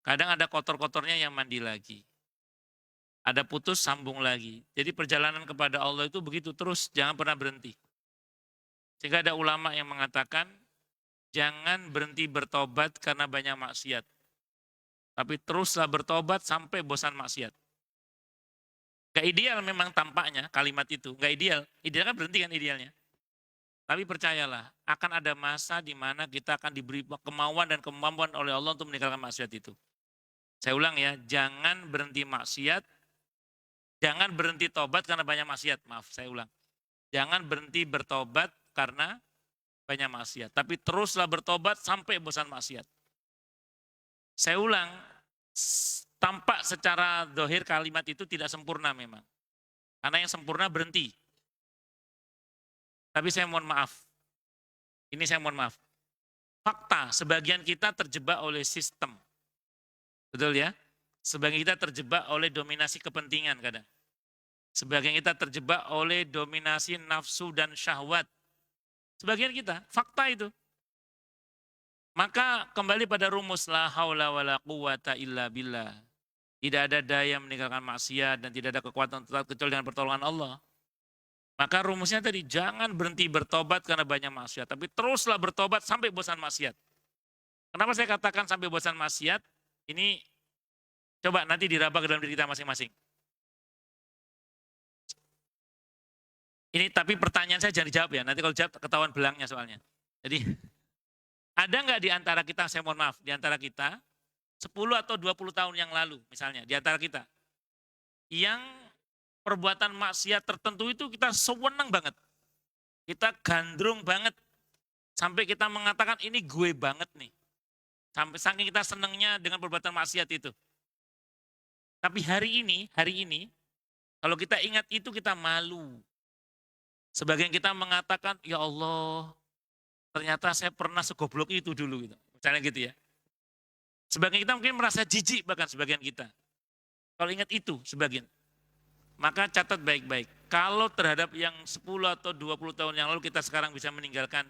Kadang ada kotor-kotornya yang mandi lagi. Ada putus, sambung lagi. Jadi perjalanan kepada Allah itu begitu terus, jangan pernah berhenti. Sehingga ada ulama yang mengatakan, jangan berhenti bertobat karena banyak maksiat. Tapi teruslah bertobat sampai bosan maksiat. Gak ideal memang tampaknya kalimat itu, gak ideal. Ideal kan berhenti kan idealnya. Tapi percayalah, akan ada masa di mana kita akan diberi kemauan dan kemampuan oleh Allah untuk meninggalkan maksiat itu. Saya ulang ya, jangan berhenti maksiat, jangan berhenti tobat karena banyak maksiat. Maaf, saya ulang. Jangan berhenti bertobat karena banyak maksiat. Tapi teruslah bertobat sampai bosan maksiat. Saya ulang, tampak secara zahir kalimat itu tidak sempurna memang. Karena yang sempurna berhenti. Tapi saya mohon maaf. Ini saya mohon maaf. Fakta, sebagian kita terjebak oleh sistem. Betul ya? Sebagian kita terjebak oleh dominasi kepentingan kadang. Sebagian kita terjebak oleh dominasi nafsu dan syahwat. Sebagian kita, fakta itu. Maka kembali pada rumus la haula wala quwata illa billah. Tidak ada daya meninggalkan maksiat dan tidak ada kekuatan kecuali dengan pertolongan Allah. Maka rumusnya tadi, jangan berhenti bertobat karena banyak maksiat. Tapi teruslah bertobat sampai bosan maksiat. Kenapa saya katakan sampai bosan maksiat? Ini coba nanti diraba ke dalam diri kita masing-masing. Ini tapi pertanyaan saya jangan dijawab ya. Nanti kalau jawab ketahuan belangnya soalnya. Jadi ada nggak di antara kita, saya mohon maaf, di antara kita 10 atau 20 tahun yang lalu misalnya, di antara kita. Yang perbuatan maksiat tertentu itu kita sewenang banget. Kita gandrung banget. Sampai kita mengatakan ini gue banget nih. Sampai saking kita senangnya dengan perbuatan maksiat itu. Tapi hari ini, kalau kita ingat itu kita malu. Sebagian kita mengatakan, ya Allah, ternyata saya pernah segoblok itu dulu. Gitu. Misalnya gitu ya. Sebagian kita mungkin merasa jijik bahkan sebagian kita. Kalau ingat itu sebagian. Maka catat baik-baik. Kalau terhadap yang 10 atau 20 tahun yang lalu kita sekarang bisa meninggalkan,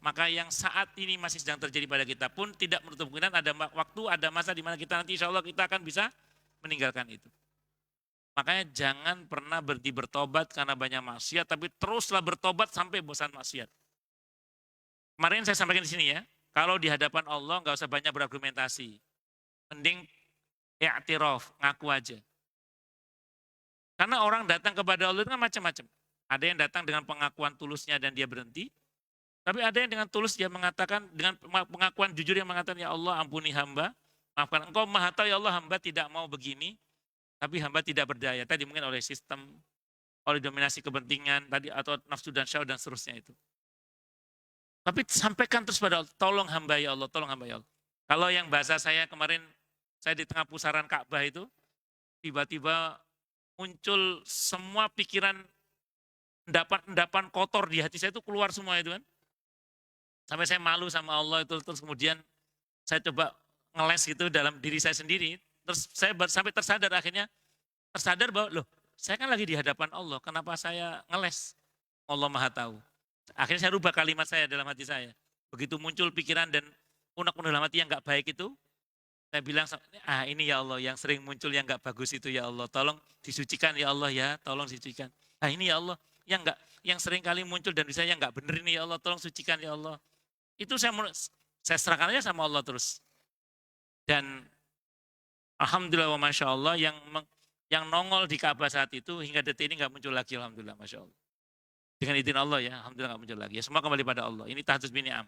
maka yang saat ini masih sedang terjadi pada kita pun tidak menutup kemungkinan ada waktu, ada masa di mana kita nanti insya Allah kita akan bisa meninggalkan itu. Makanya jangan pernah berhenti bertobat karena banyak maksiat, tapi teruslah bertobat sampai bosan maksiat. Kemarin saya sampaikan di sini ya, kalau di hadapan Allah nggak usah banyak berargumentasi. Mending i'tiraf, ngaku aja. Karena orang datang kepada Allah itu kan macam-macam. Ada yang datang dengan pengakuan tulusnya dan dia berhenti. Tapi ada yang dengan tulus dia mengatakan, dengan pengakuan jujur yang mengatakan, ya Allah ampuni hamba. Maafkan, engkau maha tahu ya Allah hamba tidak mau begini. Tapi hamba tidak berdaya. Tadi mungkin oleh sistem, oleh dominasi kepentingan, tadi atau nafsu dan syahwat dan seterusnya itu. Tapi sampaikan terus pada Allah, tolong hamba ya Allah, tolong hamba ya Allah. Kalau yang bahasa saya kemarin, saya di tengah pusaran Ka'bah itu, tiba-tiba muncul semua pikiran, endapan-endapan kotor di hati saya itu keluar semua itu kan. Sampai saya malu sama Allah itu, terus kemudian saya coba ngeles gitu dalam diri saya sendiri. Terus saya sampai tersadar bahwa loh, saya kan lagi di hadapan Allah, kenapa saya ngeles? Allah Maha tahu. Akhirnya saya rubah kalimat saya dalam hati saya. Begitu muncul pikiran dan unek-unek dalam hati yang nggak baik itu, saya bilang, ini ya Allah yang sering muncul yang nggak bagus itu ya Allah, tolong disucikan ya Allah ya, tolong disucikan. Ini ya Allah yang sering kali muncul dan bisa yang nggak bener ini ya Allah, tolong sucikan ya Allah. Itu saya serahkan aja sama Allah terus. Dan alhamdulillah wa masya Allah yang nongol di Ka'bah saat itu hingga detik ini nggak muncul lagi, alhamdulillah masya Allah. Dengan izin Allah ya, alhamdulillah nggak muncul lagi. Ya semua kembali pada Allah. Ini tahdus bin ni'am.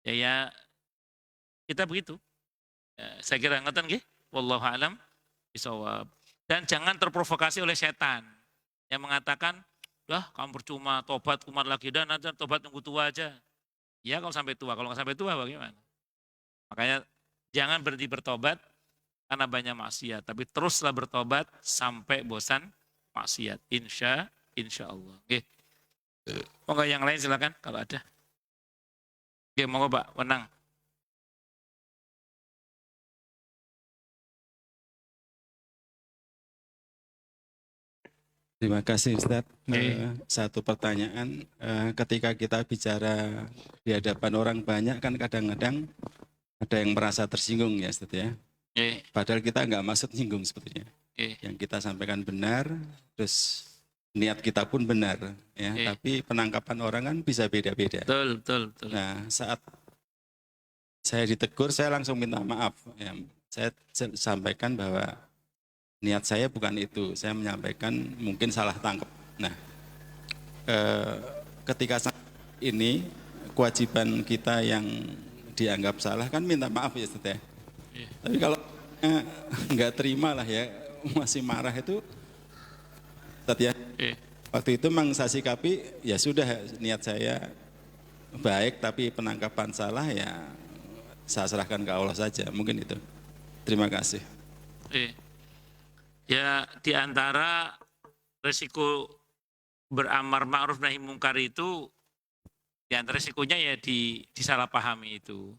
Ya kita begitu. Ya, saya kira ngeten nggih. Wallahu a'lam bishawab. Dan jangan terprovokasi oleh setan yang mengatakan, "Dah, kamu percuma tobat kumat lagi dan nanti tobat nunggu tua aja." Ya kalau sampai tua, kalau nggak sampai tua bagaimana? Makanya jangan berhenti bertobat karena banyak maksiat, tapi teruslah bertobat sampai bosan maksiat. Insya Allah. Oke. Monggo yang lain silakan kalau ada. Oke, monggo Pak, Wenang. Terima kasih Ustadz. Satu pertanyaan, ketika kita bicara di hadapan orang banyak kan kadang-kadang ada yang merasa tersinggung ya Ustadz ya. Padahal kita nggak maksud nyinggung sebetulnya. Yang kita sampaikan benar, terus niat kita pun benar ya. Tapi penangkapan orang kan bisa beda-beda. Betul. Nah saat saya ditegur saya langsung minta maaf. Ya. Saya sampaikan bahwa niat saya bukan itu, saya menyampaikan mungkin salah tangkap. Nah, ketika ini kewajiban kita yang dianggap salah kan minta maaf ya Ustaz ya. Tapi kalau nggak terima lah ya, masih marah itu, Ustaz ya. Waktu itu memang saya sikapi, ya sudah niat saya baik, tapi penangkapan salah ya saya serahkan ke Allah saja, mungkin itu. Terima kasih. Ya di antara resiko beramar ma'ruf nahi mungkar itu, di antara resikonya ya disalahpahami itu.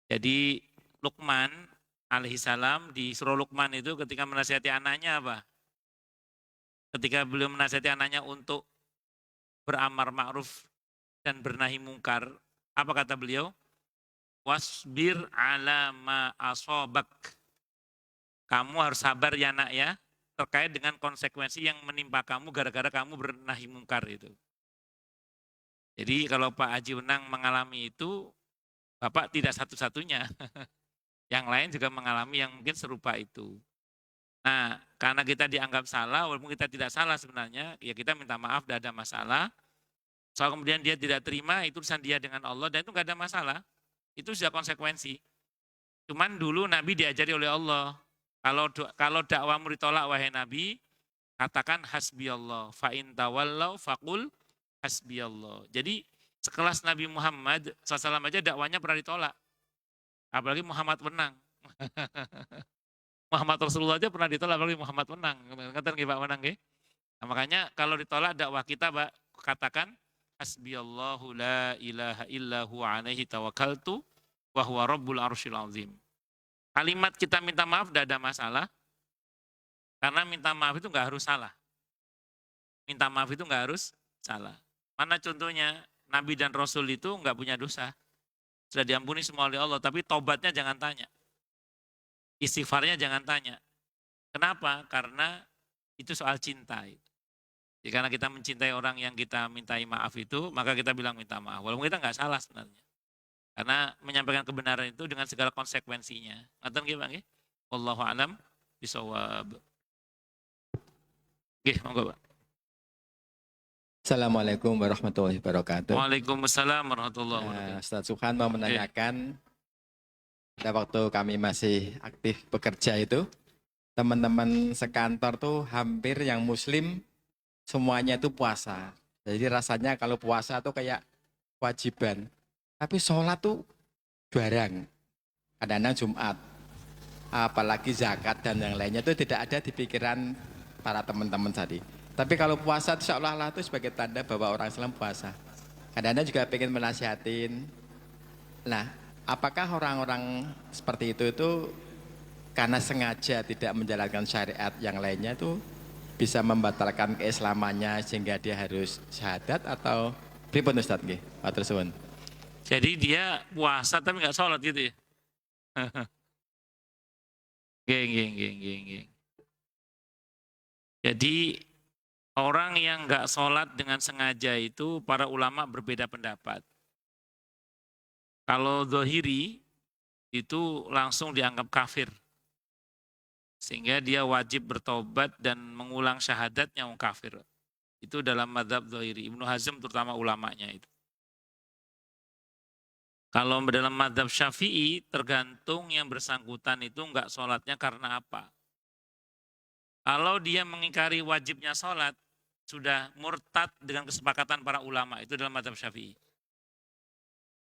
Jadi Luqman alaihissalam di surah Luqman itu ketika menasihati anaknya apa? Ketika beliau menasihati anaknya untuk beramar ma'ruf dan bernahi mungkar, apa kata beliau? Wasbir ala ma asobak. Kamu harus sabar ya nak ya, terkait dengan konsekuensi yang menimpa kamu gara-gara kamu bernahi mungkar itu. Jadi kalau Pak Haji Wenang mengalami itu, Bapak tidak satu-satunya. Yang lain juga mengalami yang mungkin serupa itu. Nah, karena kita dianggap salah, walaupun kita tidak salah sebenarnya, ya kita minta maaf, tidak ada masalah. Soal kemudian dia tidak terima, itu urusan dia dengan Allah, dan itu nggak ada masalah. Itu sudah konsekuensi. Cuman dulu Nabi diajari oleh Allah, kalau dakwamu ditolak wahai Nabi, katakan hasbiyallah, fa'in tawallau faqul hasbiyallah. Jadi sekelas Nabi Muhammad SAW aja dakwanya pernah ditolak. Apalagi Muhammad Wenang. Muhammad Rasulullah aja pernah ditolak, apalagi Muhammad Wenang. Ngeten nggih Pak Wenang nggih. Nah, makanya kalau ditolak dakwah kita Pak, katakan hasbiyallahu la ilaha illahu alaihi tawakkaltu wa huwa rabbul arsyil azim. Kalimat kita minta maaf tidak ada masalah, karena minta maaf itu nggak harus salah. Minta maaf itu nggak harus salah. Mana contohnya? Nabi dan Rasul itu nggak punya dosa. Sudah diampuni semua oleh Allah, tapi tobatnya jangan tanya. Istighfarnya jangan tanya. Kenapa? Karena itu soal cinta. Jadi karena kita mencintai orang yang kita mintai maaf itu, maka kita bilang minta maaf. Walaupun kita nggak salah sebenarnya. Karena menyampaikan kebenaran itu dengan segala konsekuensinya. Ngaten nggih Pak nggih? Wallahu a'lam bishawab. Nggih, monggo Pak. Assalamualaikum warahmatullahi wabarakatuh. Waalaikumsalam warahmatullahi wabarakatuh. Ustaz Subhan mau menanyakan, pada waktu kami masih aktif bekerja itu, teman-teman sekantor tuh hampir yang muslim semuanya itu puasa. Jadi rasanya kalau puasa tuh kayak kewajiban. Tapi sholat tuh jarang. Kadang-kadang Jumat. apalagi zakat dan yang lainnya itu tidak ada di pikiran para teman-teman tadi. Tapi kalau puasa itu seolah-olah itu sebagai tanda bahwa orang Islam puasa. Kadang-kadang juga pengen menasihatin. Nah, apakah orang-orang seperti itu karena sengaja tidak menjalankan syariat yang lainnya itu bisa membatalkan keislamannya sehingga dia harus syahadat atau pripun Ustaz nggih? Matur suwun. Jadi dia puasa tapi nggak sholat gitu ya? Geng. Jadi orang yang nggak sholat dengan sengaja itu para ulama berbeda pendapat. Kalau zohiri itu langsung dianggap kafir. Sehingga dia wajib bertobat dan mengulang syahadatnya yang kafir. Itu dalam mazhab zohiri. Ibnu Hazm terutama ulamanya itu. Kalau dalam mazhab Syafi'i tergantung yang bersangkutan itu enggak sholatnya karena apa. Kalau dia mengingkari wajibnya sholat, sudah murtad dengan kesepakatan para ulama. Itu dalam mazhab Syafi'i.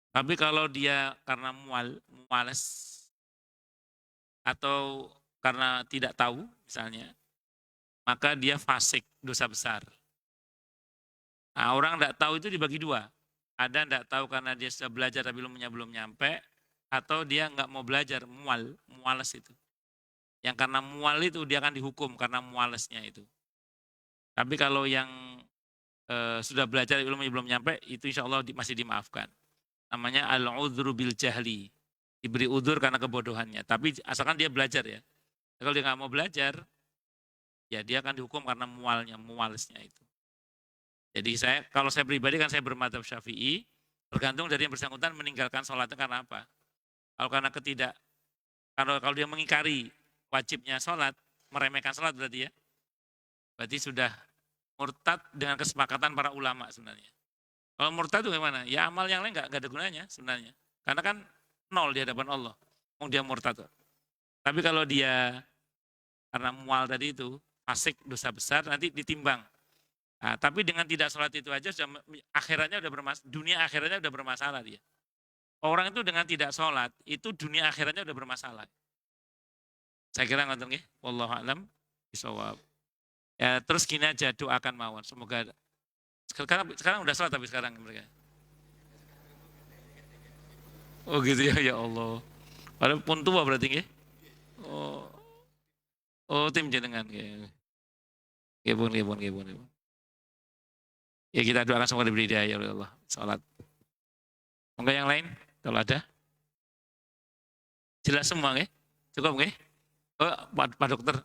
Tapi kalau dia karena muales atau karena tidak tahu misalnya, maka dia fasik, dosa besar. Nah, orang tidak tahu itu dibagi dua. Ada tidak tahu karena dia sudah belajar tapi ilmunya belum nyampe, atau dia nggak mau belajar, muales itu. Yang karena mual itu dia akan dihukum karena mualesnya itu. Tapi kalau yang sudah belajar ilmunya belum nyampe, itu insya Allah masih dimaafkan. Namanya al-udhru bil jahli. Diberi udzur karena kebodohannya. Tapi asalkan dia belajar ya. Kalau dia nggak mau belajar, ya dia akan dihukum karena mualesnya itu. Jadi kalau saya pribadi kan saya bermadzhab Syafi'i, tergantung dari yang bersangkutan meninggalkan sholatnya karena apa. Kalau dia mengingkari wajibnya sholat, meremehkan sholat berarti ya. Berarti sudah murtad dengan kesepakatan para ulama sebenarnya. Kalau murtad itu gimana? Ya amal yang lain nggak ada gunanya sebenarnya. Karena kan nol di hadapan Allah. Dia murtad. Tapi kalau dia karena mual tadi itu, fasik dosa besar, nanti ditimbang. Nah, tapi dengan tidak sholat itu aja akhiratnya udah dunia akhiratnya udah bermasalah dia. Orang itu dengan tidak sholat itu dunia akhiratnya udah bermasalah. Saya kira ngoten nggih, wallahu a'lam bishawab. Ya, terus gini aja doakan mawon, semoga sekarang udah sholat tapi sekarang mereka. Oh gitu ya Allah. Padahal pun tua berarti nggih. Oh tim jenengan nggih. Nggih. Ya kita doakan semoga diberi hidayah oleh Allah. Salat. Monggo yang lain kalau ada. Jelas semua nggih? Cukup nggih? Oh, Pak Dokter.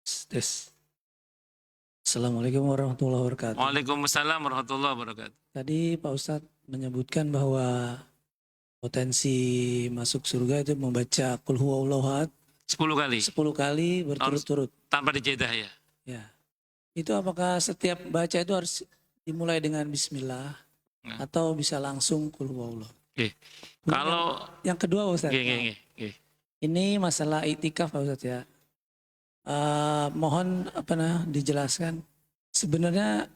Tes. Assalamualaikum warahmatullahi wabarakatuh. Waalaikumsalam warahmatullahi wabarakatuh. Tadi Pak Ustadz menyebutkan bahwa potensi masuk surga itu membaca Qul huwallahu ahad 10 kali. 10 kali berturut-turut. Tanpa dijedah ya. Ya. Itu apakah setiap baca itu harus dimulai dengan bismillah atau bisa langsung Qul huwallahu? Oke. Kalau yang kedua Pak Ustadz. Ini masalah iktikaf Pak Ustadz ya. Mohon dijelaskan. Sebenarnya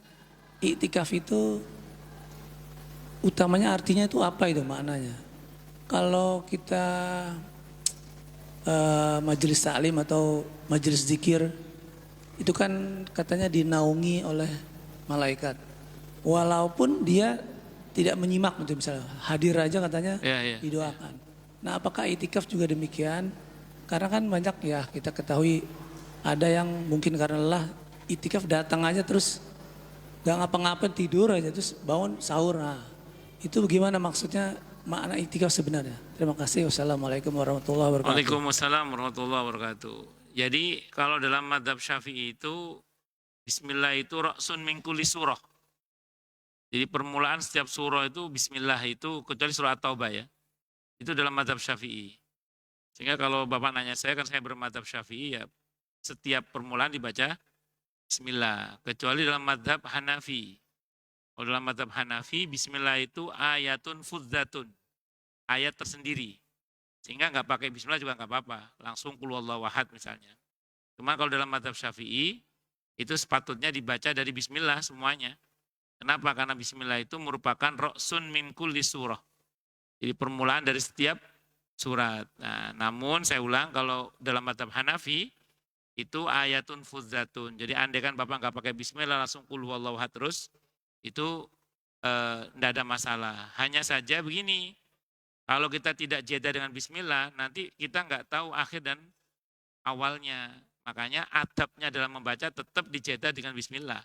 iktikaf itu utamanya artinya itu apa itu maknanya? Kalau kita majelis taklim atau majelis zikir itu kan katanya dinaungi oleh malaikat. Walaupun dia tidak menyimak misalnya hadir aja katanya didoakan. Nah, apakah iktikaf juga demikian? Karena kan banyak ya kita ketahui ada yang mungkin karena lelah iktikaf datang aja terus gak ngapa-ngapain tidur aja terus bangun sahur. Nah, itu bagaimana maksudnya makna iktikaf sebenarnya? Terima kasih. Wassalamualaikum warahmatullahi wabarakatuh. Waalaikumsalam warahmatullahi wabarakatuh. Jadi kalau dalam mazhab Syafi'i itu bismillah itu ra'sun min kulli surah. Jadi permulaan setiap surah itu bismillah itu kecuali surah At-Taubah ya. Itu dalam mazhab Syafi'i. Sehingga kalau Bapak nanya saya kan saya bermadzhab Syafi'i ya setiap permulaan dibaca bismillah. Kecuali dalam mazhab Hanafi. Kalau dalam mazhab Hanafi bismillah itu ayatun fudzatun. Ayat tersendiri. Sehingga nggak pakai bismillah juga nggak apa-apa. Langsung qul huwallahu ahad misalnya. Cuma kalau dalam mazhab Syafi'i itu sepatutnya dibaca dari bismillah semuanya. Kenapa? Karena bismillah itu merupakan ra'sun min kulli surah. Jadi permulaan dari setiap surat. Nah, namun saya ulang, kalau dalam mazhab Hanafi itu ayatun fuzzatun. Jadi andai kan Bapak nggak pakai bismillah langsung qul huwallahu ahad terus, itu tidak ada masalah. Hanya saja begini, kalau kita tidak jeda dengan bismillah, nanti kita nggak tahu akhir dan awalnya. Makanya adabnya dalam membaca tetap dijeda dengan bismillah.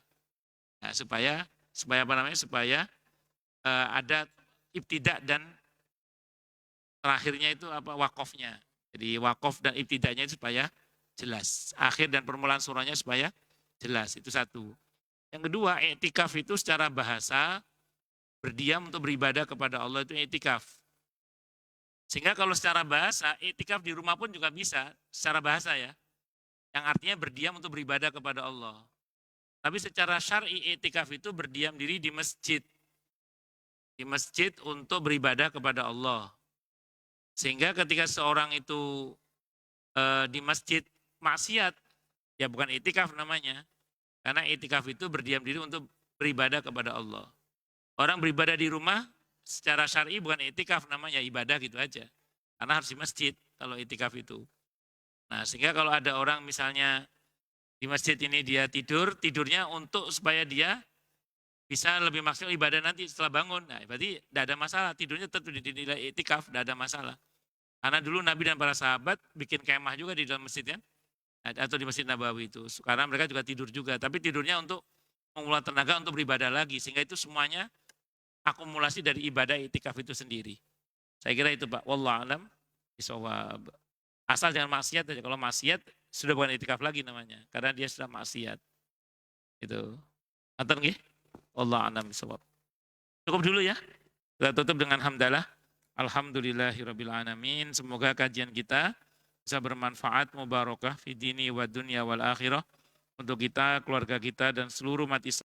Nah, supaya apa namanya? Supaya ada ibtidak dan terakhirnya itu apa, wakofnya. Jadi wakof dan ibtidaknya itu supaya jelas. Akhir dan permulaan surahnya supaya jelas. Itu satu. Yang kedua, i'tikaf itu secara bahasa berdiam untuk beribadah kepada Allah, itu i'tikaf. Sehingga kalau secara bahasa, i'tikaf di rumah pun juga bisa secara bahasa ya. Yang artinya berdiam untuk beribadah kepada Allah. Tapi secara syar'i i'tikaf itu berdiam diri di masjid. Di masjid untuk beribadah kepada Allah. Sehingga ketika seorang itu di masjid maksiat, ya bukan i'tikaf namanya. Karena i'tikaf itu berdiam diri untuk beribadah kepada Allah. Orang beribadah di rumah secara syar'i bukan i'tikaf namanya, ibadah gitu aja. Karena harus di masjid kalau i'tikaf itu. Nah, sehingga kalau ada orang misalnya di masjid ini dia tidurnya untuk supaya dia bisa lebih maksimal ibadah nanti setelah bangun. Nah, berarti tidak ada masalah, tidurnya tetap dinilai i'tikaf, tidak ada masalah. Karena dulu Nabi dan para sahabat bikin kemah juga di dalam masjid kan, atau di Masjid Nabawi itu. Karena mereka juga tidur juga, tapi tidurnya untuk mengulang tenaga untuk beribadah lagi. Sehingga itu semuanya akumulasi dari ibadah i'tikaf itu sendiri. Saya kira itu Pak. Wallahu a'lam bishawab. Asal jangan maksiat aja. Kalau maksiat sudah bukan i'tikaf lagi namanya, karena dia sudah maksiat. Itu. Antar nggih? Wallahu a'lam bishawab. Cukup dulu ya. Kita tutup dengan hamdalah. Alhamdulillahirabbil alamin. Semoga kajian kita bisa bermanfaat, mubarakah fi dini wa dunya wal akhirah untuk kita, keluarga kita dan seluruh umat Islam.